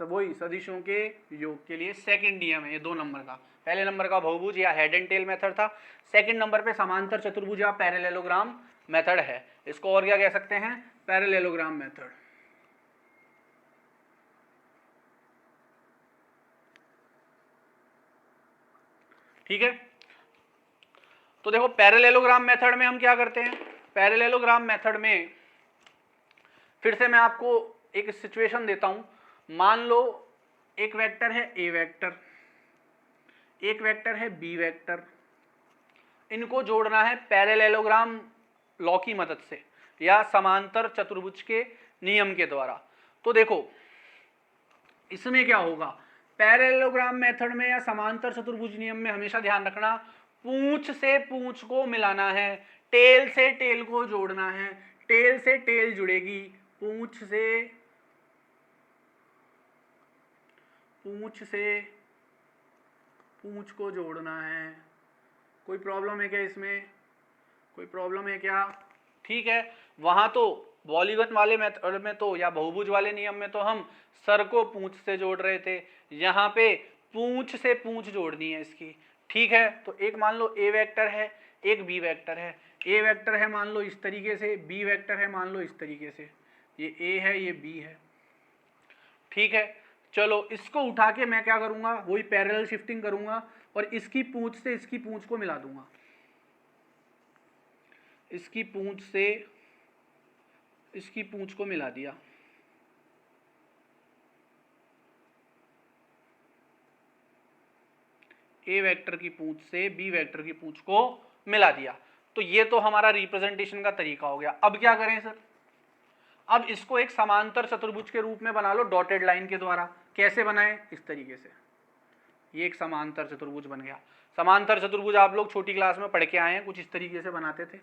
Speaker 1: वही सदिशों के योग के लिए। सेकंड नियम है ये 2 नंबर का, पहले नंबर का बहुभुज या हेड एंड टेल मेथड था, सेकंड नंबर पे समांतर चतुर्भुज या पैरेललोग्राम मेथड है। इसको और क्या कह सकते हैं, पैरेललोग्राम मेथड। ठीक है, तो देखो पैरेललोग्राम मेथड में हम क्या करते हैं, पैरेललोग्राम मेथड में फिर से मैं आपको एक सिचुएशन देता हूं। मान लो एक वेक्टर है ए वेक्टर, एक वेक्टर है बी वेक्टर, इनको जोड़ना है पैरेललोग्राम लॉ की मदद से या समांतर चतुर्भुज के नियम के द्वारा। तो देखो इसमें क्या होगा, पैरेललोग्राम मेथड में या समांतर चतुर्भुज नियम में हमेशा ध्यान रखना, पूंछ से पूंछ को मिलाना है, टेल से टेल को जोड़ना है, टेल से टेल जुड़ेगी, पूंछ से पूंछ को जोड़ना है। कोई प्रॉब्लम है क्या इसमें, कोई प्रॉब्लम है क्या। ठीक है, वहां तो पॉलीगन वाले मेथड में तो या बहुभुज वाले नियम में तो हम सर को पूंछ से जोड़ रहे थे, यहाँ पे पूंछ से पूंछ जोड़नी है इसकी। ठीक है, तो एक मान लो ए वेक्टर है, एक बी वेक्टर है, ए वेक्टर है मान लो इस तरीके से, बी वेक्टर है मान लो इस तरीके से, ये ए है ये बी है। ठीक है, चलो इसको उठा के मैं क्या करूंगा, वही पैरेलल शिफ्टिंग करूंगा और इसकी पूंछ से इसकी पूंछ को मिला दूंगा, इसकी पूंछ से इसकी पूंछ को मिला दिया। ए वेक्टर की पूंछ से बी वेक्टर की पूंछ को मिला दिया। तो ये तो हमारा रिप्रेजेंटेशन का तरीका हो गया। अब क्या करें सर, अब इसको एक समांतर चतुर्भुज के रूप में बना लो डॉटेड लाइन के द्वारा। कैसे बनाएं, इस तरीके से, ये एक समांतर चतुर्भुज बन गया। समांतर चतुर्भुज आप लोग छोटी क्लास में पढ़ के आए हैं, कुछ इस तरीके से बनाते थे।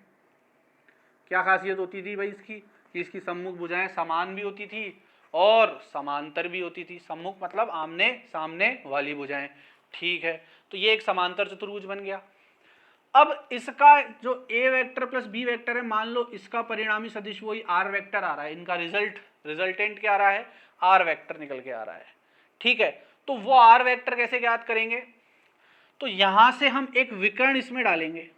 Speaker 1: क्या खासियत होती थी भाई इसकी, कि इसकी सम्मुख भुजाएं समान भी होती थी और समांतर भी होती थी। सम्मुख मतलब आमने सामने वाली भुजाएं। ठीक है, तो ये एक समांतर चतुर्भुज बन गया। अब इसका जो ए वेक्टर प्लस बी वेक्टर है, मान लो इसका परिणामी सदिश वही आर वेक्टर आ रहा है, इनका रिजल्टेंट क्या आ रहा है, आर वेक्टर निकल के आ रहा है। ठीक है, तो वो आर वेक्टर कैसे ज्ञात करेंगे, तो यहां से हम एक विकर्ण इसमें डालेंगे।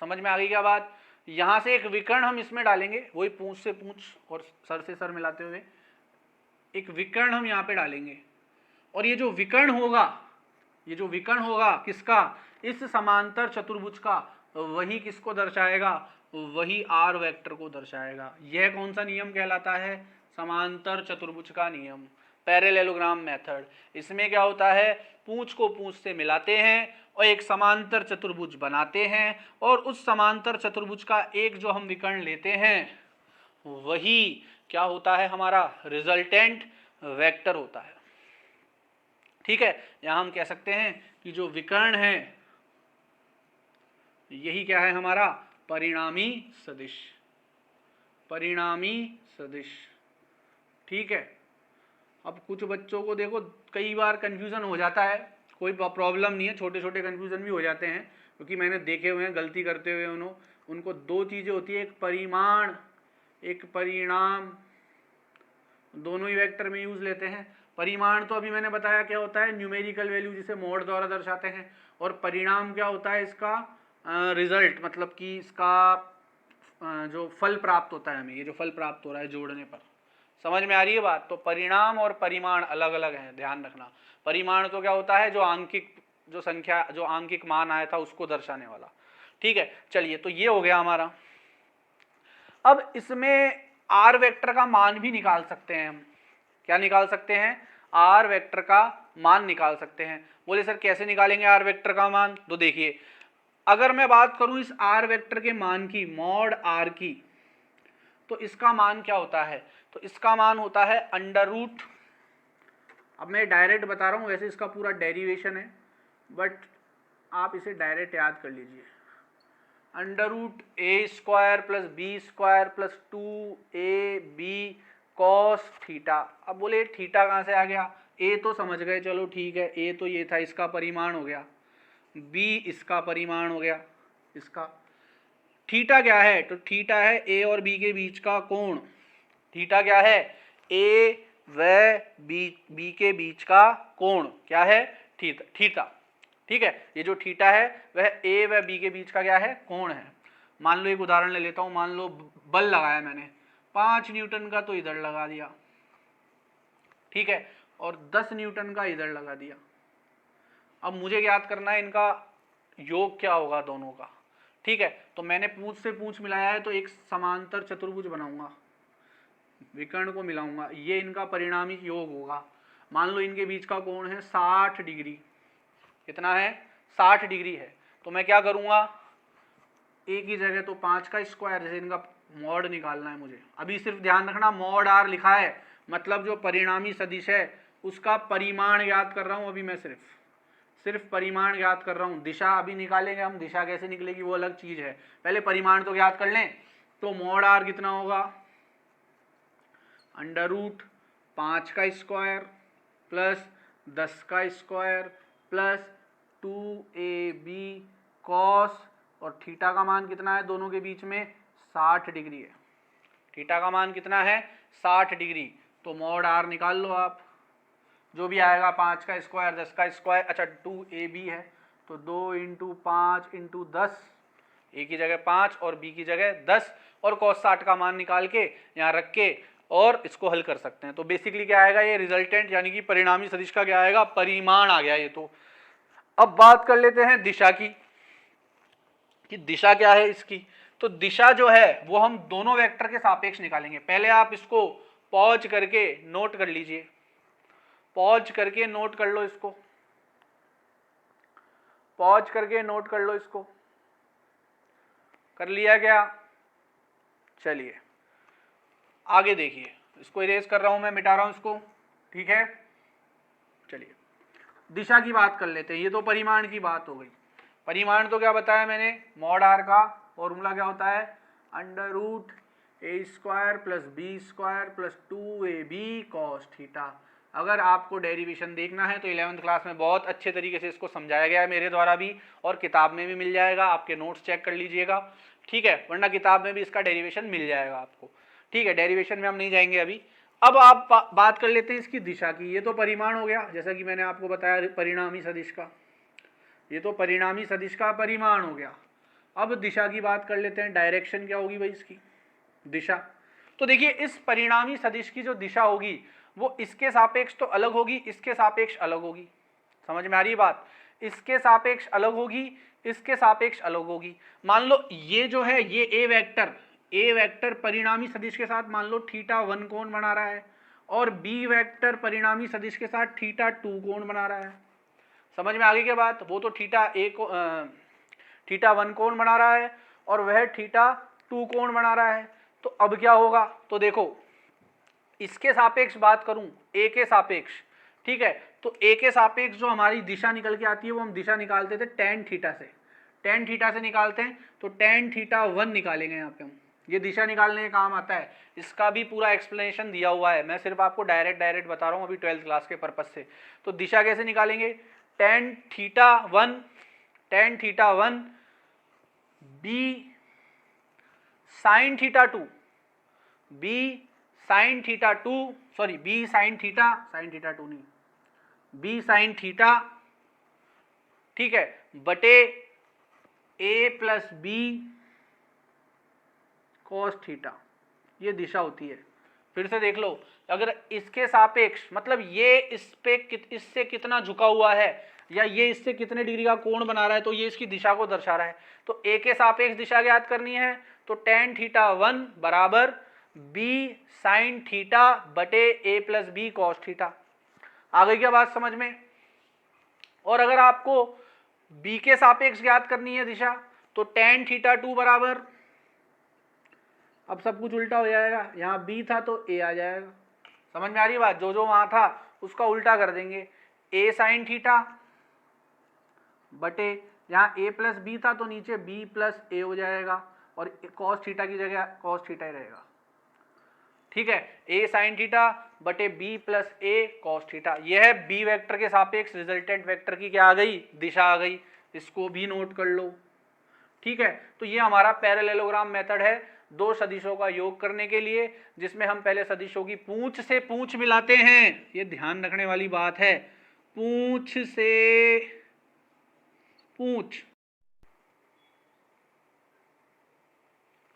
Speaker 1: समझ में आ गई क्या बात, यहां से एक विकर्ण हम इसमें डालेंगे, वही पूंछ से पूंछ और सर से सर मिलाते हुए एक विकर्ण हम यहाँ पे डालेंगे। और ये जो विकर्ण होगा, ये जो विकर्ण होगा किसका, इस समांतर चतुर्भुज का, वही किसको दर्शाएगा, वही आर वेक्टर को दर्शाएगा। यह कौन सा नियम कहलाता है, समांतर चतुर्भुज का नियम, पैरेललोग्राम मेथड। इसमें क्या होता है, पूंछ को पूंछ से मिलाते हैं और एक समांतर चतुर्भुज बनाते हैं, और उस समांतर चतुर्भुज का एक जो हम विकर्ण लेते हैं वही क्या होता है, हमारा रिजल्टेंट वेक्टर होता है। ठीक है, यहाँ हम कह सकते हैं कि जो विकर्ण है यही क्या है हमारा परिणामी सदिश, परिणामी सदिश। ठीक है, अब कुछ बच्चों को देखो कई बार कंफ्यूजन हो जाता है, कोई प्रॉब्लम नहीं है, छोटे छोटे कंफ्यूजन भी हो जाते हैं, क्योंकि मैंने देखे हुए हैं गलती करते हुए उनको दो चीज़ें होती है, एक परिमाण एक परिणाम, दोनों ही वेक्टर में यूज लेते हैं। परिमाण तो अभी मैंने बताया क्या होता है, न्यूमेरिकल वैल्यू जिसे मोड द्वारा दर्शाते हैं, और परिणाम क्या होता है, इसका रिजल्ट, मतलब कि इसका जो फल प्राप्त होता है हमें, ये जो फल प्राप्त हो रहा है जोड़ने पर। समझ में आ रही है बात? तो परिणाम और परिमाण अलग अलग हैं, ध्यान रखना। परिमाण तो क्या होता है, जो आंकिक, जो संख्या, जो आंकिक मान आया था उसको दर्शाने वाला। ठीक है, चलिए, तो ये हो गया हमारा। अब इसमें आर वेक्टर का मान भी निकाल सकते हैं हम। क्या निकाल सकते हैं? आर वेक्टर का मान निकाल सकते हैं। बोले सर कैसे निकालेंगे आर वेक्टर का मान? तो देखिए, अगर मैं बात करूं इस आर वेक्टर के मान की, मॉड आर की, तो इसका मान क्या होता है? तो इसका मान होता है अंडर रूट, अब मैं डायरेक्ट बता रहा हूं, वैसे इसका पूरा डेरिवेशन है, बट आप इसे डायरेक्ट याद कर लीजिए। Under root A square plus B square plus 2ab cos theta. अब बोले थीटा कहाँ से आ गया? ए तो समझ गए, चलो ठीक है, ए तो ये था, इसका परिमाण हो गया, बी इसका परिमाण हो गया, इसका थीटा क्या है? तो थीटा है ए और बी के बीच का कोण। थीटा क्या है? ए व बी के बीच का कोण क्या है? थीटा। थीटा, ठीक है, ये जो थीटा है वह ए व बी के बीच का क्या है? कोण है। मान लो एक उदाहरण ले लेता हूं, मान लो बल लगाया मैंने 5 न्यूटन का, तो इधर लगा दिया, ठीक है, और 10 न्यूटन का इधर लगा दिया। अब मुझे याद करना है इनका योग क्या होगा दोनों का। ठीक है, तो मैंने पूंछ से पूंछ मिलाया है, तो एक समांतर चतुर्भुज बनाऊंगा, विकर्ण को मिलाऊंगा, ये इनका परिणामी योग होगा। मान लो इनके बीच का कोण है 60 डिग्री। कितना है? 60 डिग्री है। तो मैं क्या करूंगा, एक ही जगह तो 5 का स्क्वायर, जैसे इनका मॉड निकालना है मुझे, अभी सिर्फ ध्यान रखना मॉड आर लिखा है, मतलब जो परिणामी सदिश है उसका परिमाण याद कर रहा हूं अभी मैं, सिर्फ परिमाण याद कर रहा हूं। दिशा अभी निकालेंगे हम, दिशा कैसे निकलेगी वो अलग चीज है, पहले परिमाण तो याद कर लें। तो मॉड आर कितना होगा? अंडर रूट 5 का स्क्वायर प्लस 10 का स्क्वायर प्लस 2ab कॉस, और थीटा का मान कितना है दोनों के बीच में? 60 डिग्री है। थीटा का मान कितना है? 60 डिग्री। तो मॉड आर निकाल लो आप, जो भी आएगा, 5 का स्क्वायर 10 का स्क्वायर, अच्छा 2ab है, तो 2 इंटू 5 इंटू 10, ए की जगह 5 और बी की जगह 10, और cos 60 का मान निकाल के यहाँ रख के और इसको हल कर सकते हैं। तो बेसिकली क्या आएगा, ये रिजल्टेंट यानी कि परिणामी सदिश का क्या आएगा? परिमाण आ गया ये तो। अब बात कर लेते हैं दिशा की, कि दिशा क्या है इसकी। तो दिशा जो है वो हम दोनों वेक्टर के सापेक्ष निकालेंगे। पहले आप इसको पॉज करके नोट कर लीजिए, पॉज करके नोट कर लो इसको, पॉज करके नोट कर लो इसको। कर लिया क्या? चलिए आगे देखिए, इसको इरेज कर रहा हूं मैं, मिटा रहा हूं इसको, ठीक है। चलिए दिशा की बात कर लेते हैं, ये तो परिमाण की बात हो गई। परिमाण तो क्या बताया मैंने, मॉड आर का फॉर्मूला क्या होता है? Under root A square plus B square plus 2ab cos theta. अगर आपको डेरिवेशन देखना है तो 11th क्लास में बहुत अच्छे तरीके से इसको समझाया गया है मेरे द्वारा भी, और किताब में भी मिल जाएगा, आपके नोट्स चेक कर लीजिएगा, ठीक है, वरना किताब में भी इसका डेरिवेशन मिल जाएगा आपको, ठीक है। डेरिवेशन में हम नहीं जाएंगे अभी। अब आप बात कर लेते हैं इसकी दिशा की। ये तो परिमाण हो गया, जैसा कि मैंने आपको बताया परिणामी सदिश का, ये तो परिणामी सदिश का परिमाण हो गया। अब दिशा की बात कर लेते हैं, डायरेक्शन क्या होगी भाई इसकी, दिशा। तो देखिए इस परिणामी सदिश की जो दिशा होगी वो इसके सापेक्ष तो अलग होगी, इसके सापेक्ष अलग होगी। समझ में आ रही है बात? इसके सापेक्ष अलग होगी, इसके सापेक्ष अलग होगी। मान लो ये जो है, ये ए वेक्टर परिणामी सदिश के साथ मान लो θ1 कोण बना रहा है, और बी वेक्टर परिणामी सदिश के साथ θ2 कोण बना रहा है। समझ में आ गई क्या बात? वो तो θ1 कोण बना रहा है और वह θ2 कोण बना रहा है। तो अब क्या होगा, तो देखो इसके सापेक्ष बात करूं, ए के सापेक्ष, ठीक है, तो ए के सापेक्ष जो हमारी दिशा निकल के आती है वो हम दिशा निकालते थे tan थीटा से। टेन थीटा से निकालते हैं तो टेन थीटा 1 निकालेंगे यहाँ पे हम, ये दिशा निकालने का काम आता है। इसका भी पूरा एक्सप्लेनेशन दिया हुआ है, मैं सिर्फ आपको डायरेक्ट बता रहा हूँ अभी 12th क्लास के पर्पज से। तो दिशा कैसे निकालेंगे, tan theta 1 B sine theta 2, B sine theta 2 sorry B sine theta 2 नहीं, बी साइन थीटा, ठीक है, बटे A plus B cos theta, ये दिशा होती है। फिर से देख लो, अगर इसके सापेक्ष मतलब ये इससे कितना झुका हुआ है या ये इससे कितने डिग्री का कोण बना रहा है, तो ये इसकी दिशा को दर्शा रहा है। तो ए के सापेक्ष दिशा ज्ञात करनी है, तो टेन थीटा 1 बराबर बी साइन थीटा बटे A plus B cos theta. आ गई क्या बात समझ में। और अगर आपको बी के सापेक्ष ज्ञात करनी है दिशा, तो टेन थीटा 2 बराबर, अब सब कुछ उल्टा हो जाएगा, यहाँ बी था तो ए आ जाएगा, समझ में आ रही बात, जो जो वहां था उसका उल्टा कर देंगे, ए साइन थीटा बटे यहाँ ए प्लस बी था तो नीचे बी प्लस ए हो जाएगा, और कॉस थीटा की जगह कॉस थीटा ही रहेगा, ठीक है, ए साइन थीटा बटे बी प्लस ए कॉस थीटा। यह है बी वेक्टर के सापेक्ष रिजल्टेंट वेक्टर की क्या आ गई, दिशा आ गई, इसको भी नोट कर लो, ठीक है। तो ये हमारा पैरेललोग्राम मेथड है दो सदिशों का योग करने के लिए, जिसमें हम पहले सदिशों की पूंछ से पूंछ मिलाते हैं, ये ध्यान रखने वाली बात है, पूंछ से पूंछ,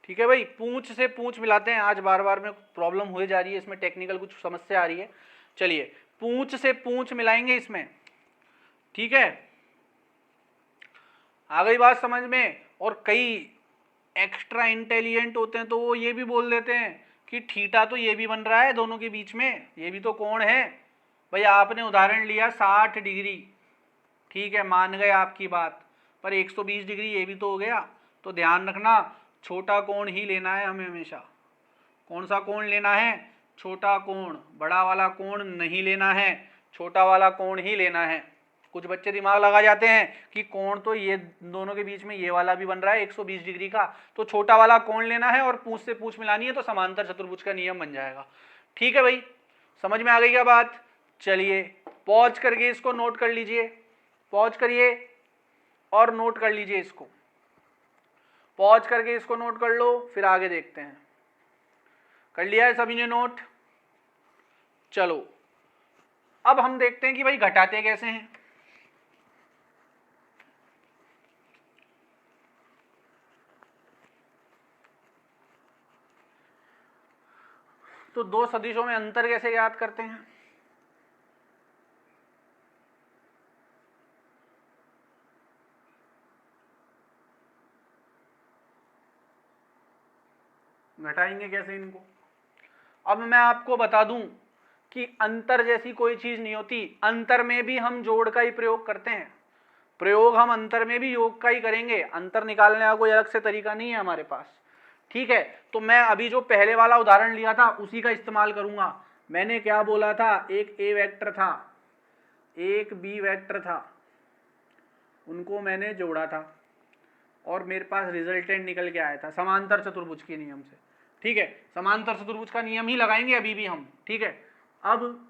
Speaker 1: ठीक है भाई, पूंछ से पूंछ मिलाते हैं। आज बार बार में प्रॉब्लम हुए जा रही है, इसमें टेक्निकल कुछ समस्या आ रही है, चलिए पूंछ से पूंछ मिलाएंगे इसमें, ठीक है, आ गई बात समझ में। और कई एक्स्ट्रा इंटेलिजेंट होते हैं तो वो ये भी बोल देते हैं कि थीटा तो ये भी बन रहा है दोनों के बीच में, ये भी तो कोण है। भाई आपने उदाहरण लिया 60 डिग्री, ठीक है, मान गए आपकी बात, पर 120 डिग्री ये भी तो हो गया। तो ध्यान रखना, छोटा कोण ही लेना है हमें हमेशा। कौन सा कोण लेना है, छोटा कोण, बड़ा वाला कोण नहीं लेना है, छोटा वाला कोण ही लेना है। कुछ बच्चे दिमाग लगा जाते हैं कि कोण तो ये दोनों के बीच में ये वाला भी बन रहा है 120 डिग्री का, तो छोटा वाला कोण लेना है और पूंछ से पूंछ मिलानी है, तो समांतर चतुर्भुज का नियम बन जाएगा। ठीक है भाई, समझ में आ गई क्या बात। चलिए पॉज करके इसको नोट कर लीजिए, पॉज करिए और नोट कर लीजिए इसको, पॉज करके इसको नोट कर लो, फिर आगे देखते हैं। कर लिया है सभी ने नोट। चलो अब हम देखते हैं कि भाई घटाते कैसे हैं। तो दो सदिशों में अंतर कैसे ज्ञात करते हैं। घटाएंगे कैसे इनको। अब मैं आपको बता दूं कि अंतर जैसी कोई चीज नहीं होती, अंतर में भी हम जोड़ का ही प्रयोग करते हैं, प्रयोग हम अंतर में भी योग का ही करेंगे, अंतर निकालने का कोई अलग से तरीका नहीं है हमारे पास। ठीक है, तो मैं अभी जो पहले वाला उदाहरण लिया था उसी का इस्तेमाल करूंगा। मैंने क्या बोला था, एक ए वेक्टर था, एक बी वेक्टर था, उनको मैंने जोड़ा था और मेरे पास रिजल्टेंट निकल के आया था समांतर चतुर्भुज के नियम से। ठीक है, समांतर चतुर्भुज का नियम ही लगाएंगे अभी भी हम। ठीक है, अब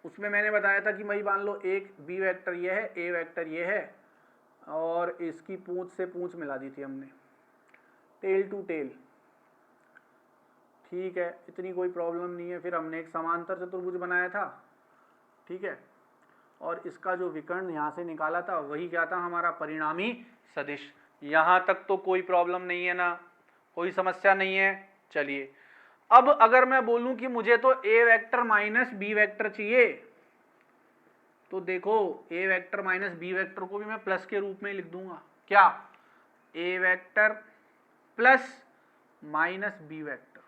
Speaker 1: उसमें मैंने बताया था कि भाई मान लो एक बी वेक्टर ये है, ए वेक्टर ये है, और इसकी पूंछ से पूंछ मिला दी थी हमने, टेल टू टेल। ठीक है, इतनी कोई प्रॉब्लम नहीं है। फिर हमने एक समांतर चतुर्भुज बनाया था, ठीक है, और इसका जो विकर्ण यहाँ से निकाला था वही क्या था, हमारा परिणामी सदिश। यहाँ तक तो कोई प्रॉब्लम नहीं है ना, कोई समस्या नहीं है। चलिए अब अगर मैं बोलूं कि मुझे तो A vector minus B vector चाहिए, तो देखो ए वेक्टर माइनस बी वेक्टर को भी मैं प्लस के रूप में लिख दूंगा। क्या, A vector plus minus B vector,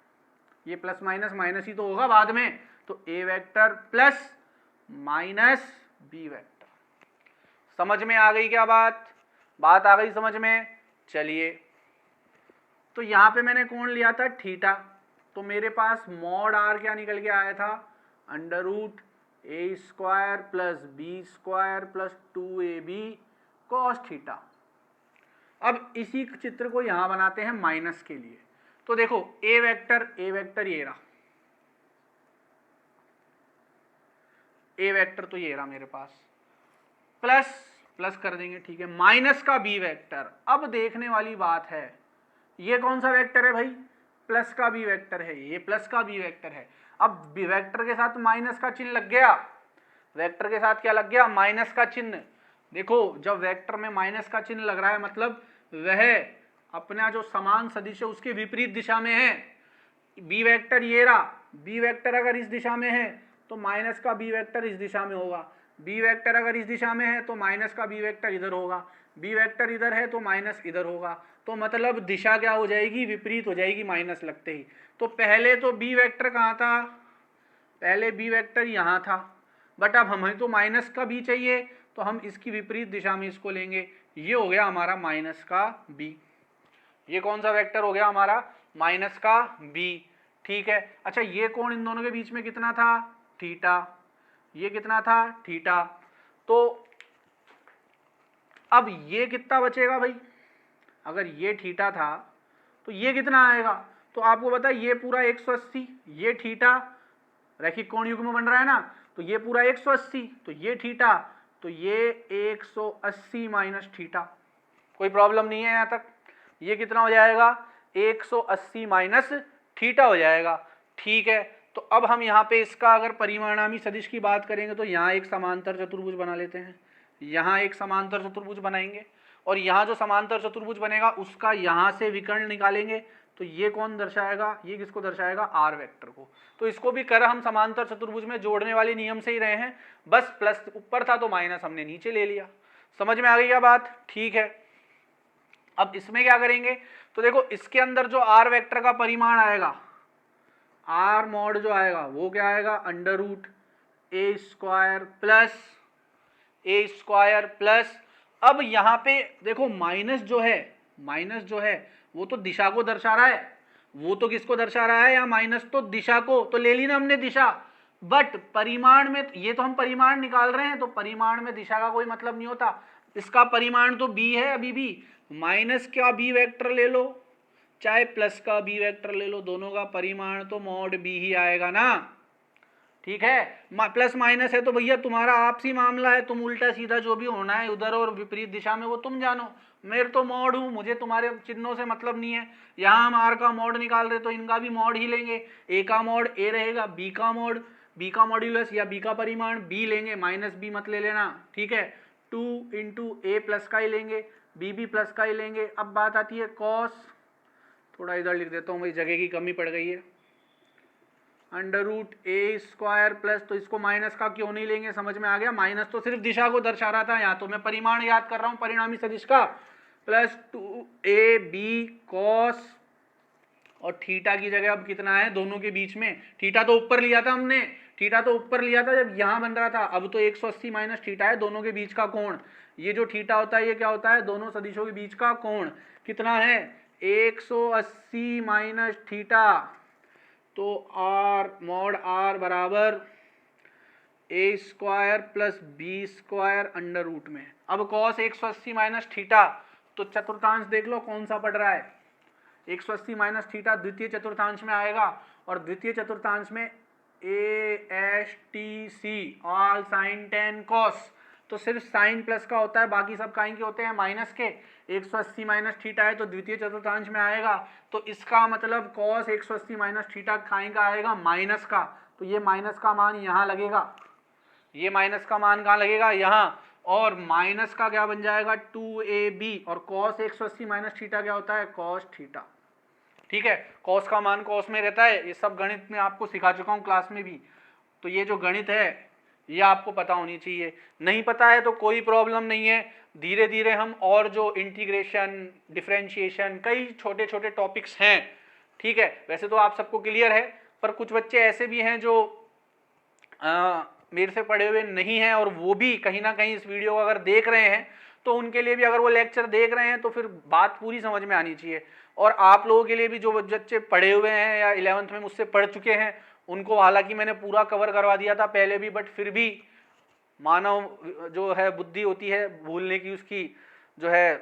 Speaker 1: ये प्लस माइनस माइनस ही तो होगा बाद में, तो A vector plus minus B vector. समझ में आ गई क्या बात, बात आ गई समझ में। चलिए तो यहां पे मैंने कौन लिया था, थीटा, तो मेरे पास मॉड आर क्या निकल के आया था, under root A square plus B square plus 2ab cos theta. अब इसी चित्र को यहां बनाते हैं माइनस के लिए। तो देखो ए वेक्टर ये रहा, ए वेक्टर तो ये रहा मेरे पास, प्लस कर देंगे, ठीक है, माइनस का बी वेक्टर। अब देखने वाली बात है, ये कौन सा वेक्टर है भाई, प्लस का बी वेक्टर है, ये प्लस का बी वेक्टर है। अब बी वेक्टर के साथ माइनस का चिन्ह लग गया, वेक्टर के साथ क्या लग गया, माइनस का चिन्ह। देखो जब वेक्टर में माइनस का चिन्ह लग रहा है मतलब वह अपना जो समान सदिश है उसके विपरीत दिशा में है। बी वेक्टर ये रहा, बी वेक्टर अगर इस दिशा में है तो माइनस का बी वेक्टर इस दिशा में होगा, बी वेक्टर अगर इस दिशा में है तो माइनस का बी वेक्टर इधर होगा, बी वेक्टर इधर है तो माइनस इधर होगा। तो मतलब दिशा क्या हो जाएगी, विपरीत हो जाएगी माइनस लगते ही। तो पहले तो बी वेक्टर कहाँ था, पहले बी वेक्टर यहाँ था, बट अब हमें तो माइनस का बी चाहिए तो हम इसकी विपरीत दिशा में इसको लेंगे। ये हो गया हमारा माइनस का बी, ये कौन सा वेक्टर हो गया हमारा, माइनस का बी, ठीक है। अच्छा ये कोण इन दोनों के बीच में कितना था, थीटा, ये कितना था, थीटा। तो अब ये कितना बचेगा भाई, अगर ये थीटा था तो ये कितना आएगा, तो आपको पता है ये पूरा 180, ये थीटा रैखिक कोण युग्म बन रहा है ना, तो ये पूरा 180, तो ये थीटा, तो ये 180 माइनस थीटा। कोई प्रॉब्लम नहीं है यहाँ तक। ये कितना हो जाएगा, 180 माइनस थीटा हो जाएगा, ठीक है। तो अब हम यहाँ पे इसका अगर परिमाणामी सदिश की बात करेंगे तो यहाँ एक समांतर चतुर्भुज बना लेते हैं, यहाँ एक समांतर चतुर्भुज बनाएंगे और यहाँ जो समांतर चतुर्भुज बनेगा उसका यहाँ से विकर्ण निकालेंगे। तो ये कौन दर्शाएगा, ये किसको दर्शाएगा, आर वेक्टर को। तो इसको भी कर हम समांतर चतुर्भुज में जोड़ने वाले नियम से ही रहे हैं, बस प्लस ऊपर था तो माइनस हमने नीचे ले लिया। समझ में आ गई क्या बात, ठीक है। अब इसमें क्या करेंगे, तो देखो इसके अंदर जो आर वेक्टर का परिमाण आएगा, आर मॉड जो आएगा वो क्या आएगा, under root A square plus, अब यहाँ पे देखो माइनस जो है वो तो दिशा को दर्शा रहा है, वो तो किसको दर्शा रहा है, या माइनस तो दिशा को, तो ले ली ना हमने दिशा। बट परिमाण में, ये तो हम परिमाण निकाल रहे हैं तो परिमाण में दिशा का कोई मतलब नहीं होता। इसका परिमाण तो बी है, अभी भी माइनस का बी वेक्टर ले लो चाहे प्लस का बी वेक्टर ले लो, दोनों का परिमाण तो मॉड बी ही आएगा ना, ठीक है। प्लस माइनस है तो भैया तुम्हारा आपसी मामला है, तुम उल्टा सीधा जो भी होना है उधर और विपरीत दिशा में वो तुम जानो, मेरे तो मॉड हूँ, मुझे तुम्हारे चिन्हों से मतलब नहीं है। यहाँ हम आर का मॉड निकाल रहे तो इनका भी मॉड ही लेंगे, ए का मॉड ए रहेगा, बी का मॉड बी का मॉड्यूलस या बी का परिमाण बी लेंगे, माइनस बी मत ले लेना, ठीक है। 2 इंटू ए प्लस का ही लेंगे, बी भी प्लस का ही लेंगे। अब बात आती है कॉस, थोड़ा इधर लिख देता हूँ भाई, जगह की कमी पड़ गई है, under root A square plus, तो इसको माइनस का क्यों नहीं लेंगे, समझ में आ गया, माइनस तो सिर्फ दिशा को दर्शा रहा था, यहाँ तो मैं परिमाण याद कर रहा हूँ परिणामी सदिश का, प्लस 2ab कॉस, और थीटा की जगह अब कितना है दोनों के बीच में, थीटा तो ऊपर लिया था हमने, थीटा तो ऊपर लिया था जब यहाँ बन रहा था, अब तो 180 माइनस थीटा है दोनों के बीच का कोण। ये जो थीटा होता है ये क्या होता है, दोनों सदिशों के बीच का कोण कितना है, 180 माइनस थीटा, तो आर मॉड आर बराबर A square plus B square under root में। अब कॉस 180 माइनस थीटा, तो चतुर्थांश देख लो कौन सा पड़ रहा है, 180 माइनस थीटा द्वितीय चतुर्थांश में आएगा, और द्वितीय चतुर्थांश में A S T C all sine tan cos, तो सिर्फ साइन प्लस का होता है, बाकी सब काइन के होते हैं माइनस के। 180 माइनस थीटा है तो द्वितीय चतुर्थांश में आएगा, तो इसका मतलब कॉस 180 माइनस थीटा काइन का आएगा माइनस का, तो ये माइनस का मान यहाँ लगेगा, ये माइनस का मान कहाँ लगेगा, यहाँ, और माइनस का क्या बन जाएगा 2ab, और कॉस 180 माइनस थीटा क्या होता है, कॉस थीटा, ठीक है। कॉस का मान कॉस में रहता है, ये सब गणित में आपको सिखा चुका हूँ क्लास में भी, तो ये जो गणित है ये आपको पता होनी चाहिए, नहीं पता है तो कोई प्रॉब्लम नहीं है, धीरे धीरे हम और जो इंटीग्रेशन डिफरेंशिएशन कई छोटे छोटे टॉपिक्स हैं, ठीक है, वैसे तो आप सबको क्लियर है, पर कुछ बच्चे ऐसे भी हैं जो मेरे से पढ़े हुए नहीं हैं और वो भी कहीं ना कहीं इस वीडियो को अगर देख रहे हैं तो उनके लिए भी, अगर वो लेक्चर देख रहे हैं तो फिर बात पूरी समझ में आनी चाहिए। और आप लोगों के लिए भी जो बच्चे पढ़े हुए हैं या 11th में मुझसे पढ़ चुके हैं, उनको हालांकि मैंने पूरा कवर करवा दिया था पहले भी, बट फिर भी मानव जो है बुद्धि होती है भूलने की, उसकी जो है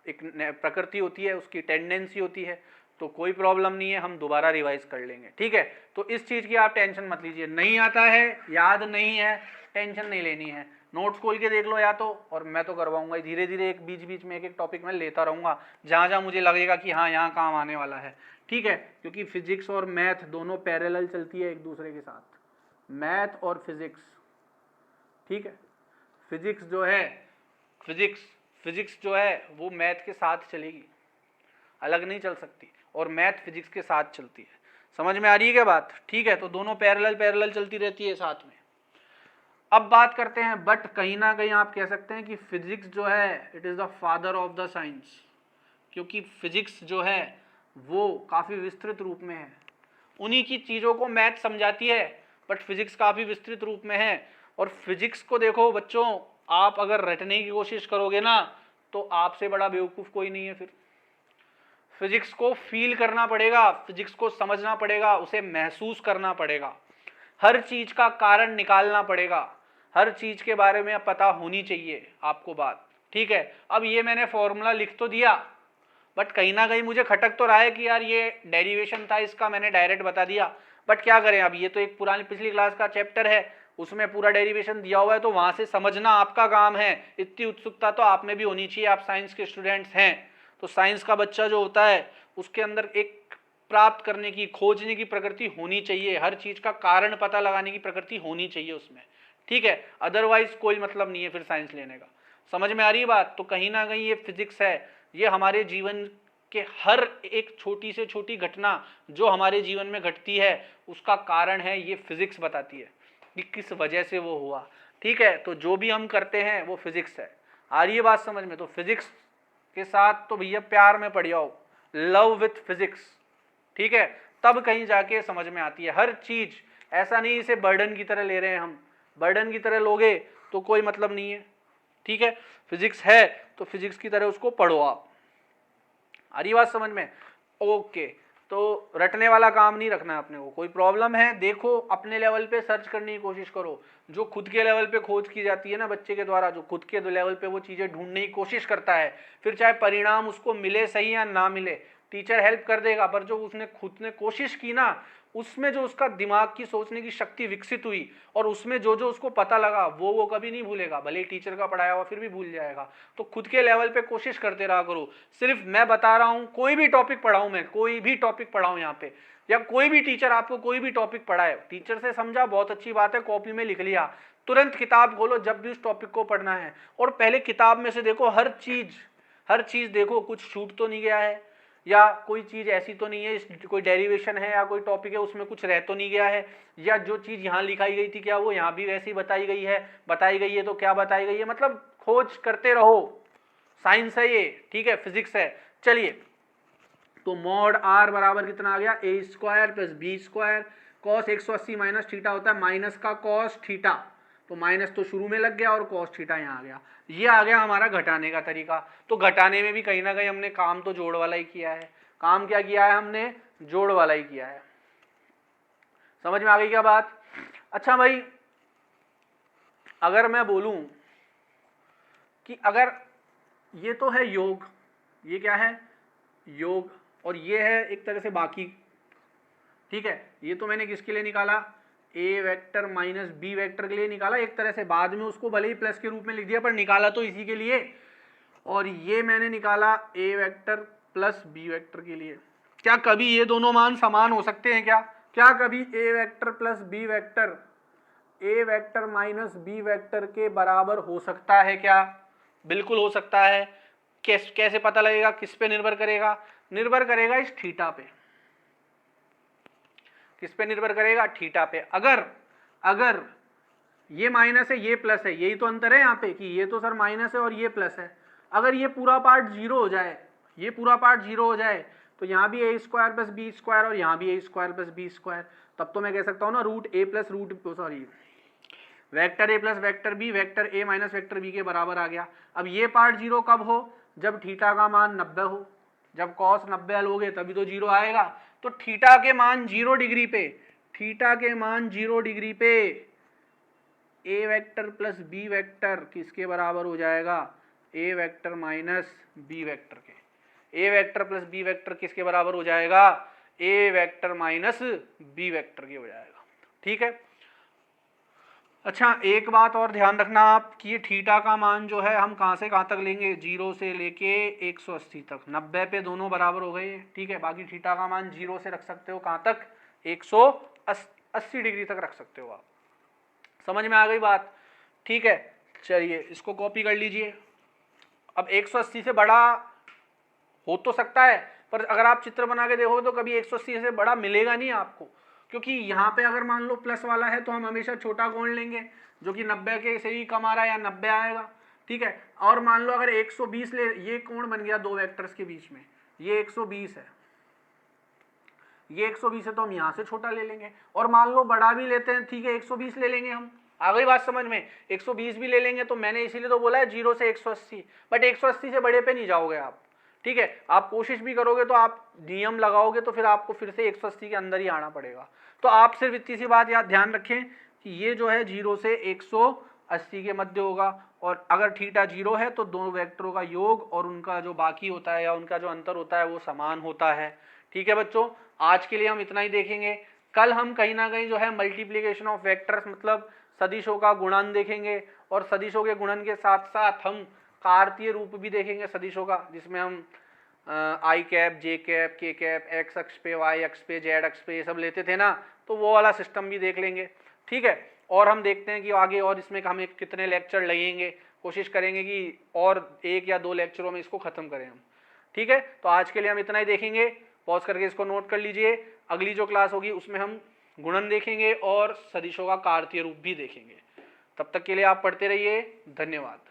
Speaker 1: एक प्रकृति होती है, उसकी टेंडेंसी होती है, तो कोई प्रॉब्लम नहीं है, हम दोबारा रिवाइज कर लेंगे, ठीक है। तो इस चीज़ की आप टेंशन मत लीजिए, नहीं आता है, याद नहीं है, टेंशन नहीं लेनी है, नोट्स खोल के देख लो या तो, और मैं तो करवाऊंगा धीरे धीरे, एक बीच बीच में एक एक टॉपिक में लेता रहूँगा जहाँ जहाँ मुझे लगेगा कि हाँ यहाँ काम आने वाला है, ठीक है। क्योंकि फिजिक्स और मैथ दोनों पैरेलल चलती है एक दूसरे के साथ, मैथ और फिजिक्स, ठीक है। फिजिक्स जो है, फिजिक्स जो है वो मैथ के साथ चलेगी, अलग नहीं चल सकती, और मैथ फिजिक्स के साथ चलती है। समझ में आ रही है क्या बात, ठीक है। तो दोनों पैरेलल चलती रहती है साथ में। अब बात करते हैं, बट कहीं ना कहीं आप कह सकते हैं कि फिजिक्स जो है it is the father of the science, क्योंकि फिजिक्स जो है वो काफी विस्तृत रूप में है, उन्हीं की चीजों को मैथ समझाती है, बट फिजिक्स काफी विस्तृत रूप में है। और फिजिक्स को देखो बच्चों, आप अगर रटने की कोशिश करोगे ना तो आपसे बड़ा बेवकूफ कोई नहीं है। फिर फिजिक्स को फील करना पड़ेगा, फिजिक्स को समझना पड़ेगा, उसे महसूस करना पड़ेगा, हर चीज का कारण निकालना पड़ेगा, हर चीज के बारे में पता होनी चाहिए आपको बात, ठीक है। अब ये मैंने फॉर्मूला लिख तो दिया, बट कहीं ना कहीं मुझे खटक तो रहा है कि यार ये डेरिवेशन था इसका, मैंने डायरेक्ट बता दिया, बट क्या करें, अब ये तो एक पुरानी पिछली क्लास का चैप्टर है, उसमें पूरा डेरिवेशन दिया हुआ है, तो वहां से समझना आपका काम है। इतनी उत्सुकता तो आप में भी होनी चाहिए, आप साइंस के स्टूडेंट्स हैं, तो साइंस का बच्चा जो होता है उसके अंदर एक प्राप्त करने की, खोजने की प्रकृति होनी चाहिए, हर चीज का कारण पता लगाने की प्रकृति होनी चाहिए उसमें, ठीक है। अदरवाइज कोई मतलब नहीं है फिर साइंस लेने का। समझ में आ रही है बात। तो कहीं ना कहीं ये फिजिक्स है, ये हमारे जीवन के हर एक छोटी से छोटी घटना जो हमारे जीवन में घटती है उसका कारण है, ये फिजिक्स बताती है कि किस वजह से वो हुआ, ठीक है। तो जो भी हम करते हैं वो फिजिक्स है। आ रही है बात समझ में। तो फिजिक्स के साथ तो भैया प्यार में पड़ जाओ, लव विथ फिजिक्स, ठीक है, तब कहीं जाके समझ में आती है हर चीज। ऐसा नहीं इसे बर्डन की तरह ले रहे हैं हम, बर्डन की तरह लोगे तो कोई मतलब नहीं है, ठीक है। फिजिक्स है तो फिजिक्स की तरह उसको पढ़ो आप। आ रही बात समझ में, ओके। तो रटने वाला काम नहीं रखना है अपने को, कोई प्रॉब्लम है देखो अपने लेवल पे सर्च करने की कोशिश करो, जो खुद के लेवल पे खोज की जाती है ना बच्चे के द्वारा, जो खुद के लेवल पे वो चीजें ढूंढने की कोशिश करता है, फिर चाहे परिणाम उसको मिले सही या ना मिले, टीचर हेल्प कर देगा, पर जो उसने खुद ने कोशिश की ना, उसमें जो उसका दिमाग की सोचने की शक्ति विकसित हुई और उसमें जो जो उसको पता लगा वो कभी नहीं भूलेगा, भले टीचर का पढ़ाया हुआ फिर भी भूल जाएगा। तो खुद के लेवल पे कोशिश करते रहा करो। सिर्फ मैं बता रहा हूँ, कोई भी टॉपिक पढ़ाऊँ, मैं कोई भी टॉपिक पढ़ाऊँ यहाँ पे, या कोई भी टीचर आपको कोई भी टॉपिक पढ़ाए, टीचर से समझा बहुत अच्छी बात है, कॉपी में लिख लिया, तुरंत किताब खोलो जब भी उस टॉपिक को पढ़ना है, और पहले किताब में से देखो हर चीज देखो, कुछ छूट तो नहीं गया है, या कोई चीज ऐसी तो नहीं है, कोई डेरिवेशन है या कोई टॉपिक है उसमें कुछ रह तो नहीं गया है, या जो चीज यहाँ लिखाई गई थी क्या वो यहाँ भी वैसी बताई गई है तो क्या बताई गई है, मतलब खोज करते रहो। साइंस है ये, ठीक है, फिजिक्स है। चलिए, तो मॉड आर बराबर कितना आ गया, A square plus B square, cos 180 minus theta होता है माइनस का कॉस थीटा, तो माइनस तो शुरू में लग गया और कॉस थीटा यहाँ आ गया। ये आ गया हमारा घटाने का तरीका। तो घटाने में भी कहीं ना कहीं हमने काम तो जोड़ वाला ही किया है। काम क्या किया है हमने, जोड़ वाला ही किया है। समझ में आ गई क्या बात। अच्छा भाई, अगर मैं बोलूं कि अगर ये तो है योग, ये क्या है योग, और ये है एक तरह से बाकी, ठीक है, ये तो मैंने किसके लिए निकाला, ए वेक्टर माइनस बी वेक्टर के लिए निकाला एक तरह से, बाद में उसको भले ही प्लस के रूप में लिख दिया पर निकाला तो इसी के लिए। और ये मैंने निकाला ए वेक्टर प्लस बी वेक्टर के लिए। क्या कभी ये दोनों मान समान हो सकते हैं क्या, क्या कभी A vector plus B vector A vector minus B vector के बराबर हो सकता है क्या, बिल्कुल हो सकता है। कैसे पता लगेगा, किस पे निर्भर करेगा, निर्भर करेगा इस थीटा पे, किस पे निर्भर करेगा, थीटा पे। अगर ये माइनस है ये प्लस है, यही तो अंतर है यहाँ पे कि ये तो सर माइनस है और ये प्लस है। अगर ये पूरा पार्ट जीरो हो जाए, ये पूरा पार्ट जीरो हो जाए, तो यहाँ भी A square plus B square और यहाँ भी A square plus B square, तब तो मैं कह सकता हूँ ना root A plus vector A plus vector B vector A minus vector B के बराबर आ गया। अब ये पार्ट जीरो कब हो, जब थीटा का मान 90 हो, जब कॉस 90 हल हो गए तभी तो जीरो आएगा। तो थीटा के मान 0 डिग्री पे, थीटा के मान 0 डिग्री पे ए वेक्टर प्लस बी वेक्टर किसके बराबर हो जाएगा, ए वेक्टर माइनस बी वेक्टर के। ए वेक्टर प्लस बी वेक्टर किसके बराबर हो जाएगा, ए वेक्टर माइनस बी वेक्टर के हो जाएगा। ठीक है। अच्छा एक बात और ध्यान रखना आप कि ये थीटा का मान जो है हम कहाँ से कहाँ तक लेंगे, 0 से लेके 180 तक, 90 पे दोनों बराबर हो गए। ठीक है, बाकी थीटा का मान 0 से रख सकते हो कहाँ तक, 180 डिग्री तक रख सकते हो आप। समझ में आ गई बात। ठीक है, चलिए इसको कॉपी कर लीजिए। अब 180 से बड़ा हो तो सकता है, पर अगर आप चित्र बना के देखोगे तो कभी 180 से बड़ा मिलेगा नहीं आपको, क्योंकि यहाँ पे अगर मान लो प्लस वाला है तो हम हमेशा छोटा कोण लेंगे जो कि 90 के से ही कम आ रहा है या 90 आएगा। ठीक है, और मान लो अगर 120 ले, ये कोण बन गया दो वेक्टर्स के बीच में, ये 120 है, ये 120 है तो हम यहाँ से छोटा ले लेंगे, और मान लो बड़ा भी लेते हैं, ठीक है 120 ले लेंगे हम। आ गई बात समझ में, 120 भी ले लेंगे तो मैंने इसीलिए तो बोला है 0 से 180, बट 180 से बड़े पे नहीं जाओगे आप। ठीक है, आप कोशिश भी करोगे तो आप नियम लगाओगे तो फिर आपको फिर से 180 के अंदर ही आना पड़ेगा। तो आप सिर्फ इतनी सी बात याद ध्यान रखें कि ये जो है 0 से 180 के मध्य होगा, और अगर थीटा 0 है तो दोनों वेक्टरों का योग और उनका जो बाकी होता है या उनका जो अंतर होता है वो समान होता है। ठीक है बच्चों, आज के लिए हम इतना ही देखेंगे। कल हम कहीं ना कहीं जो है मल्टीप्लीकेशन ऑफ वेक्टर्स मतलब सदिशों का गुणन देखेंगे, और सदिशों के गुणन के साथ साथ हम कार्तीय रूप भी देखेंगे सदिशों का, जिसमें हम आई कैप, जे कैप, के कैप, एक्स अक्ष पे, वाई अक्ष पे, जेड अक्ष पे ये सब लेते थे ना, तो वो वाला सिस्टम भी देख लेंगे। ठीक है, और हम देखते हैं कि आगे और इसमें हमें कितने लेक्चर लगेंगे, कोशिश करेंगे कि और 1 या 2 लेक्चरों में इसको ख़त्म करें हम। ठीक है, तो आज के लिए हम इतना ही देखेंगे। पॉज करके इसको नोट कर लीजिए। अगली जो क्लास होगी उसमें हम गुणन देखेंगे और सदिशों का कार्तीय रूप भी देखेंगे। तब तक के लिए आप पढ़ते रहिए। धन्यवाद।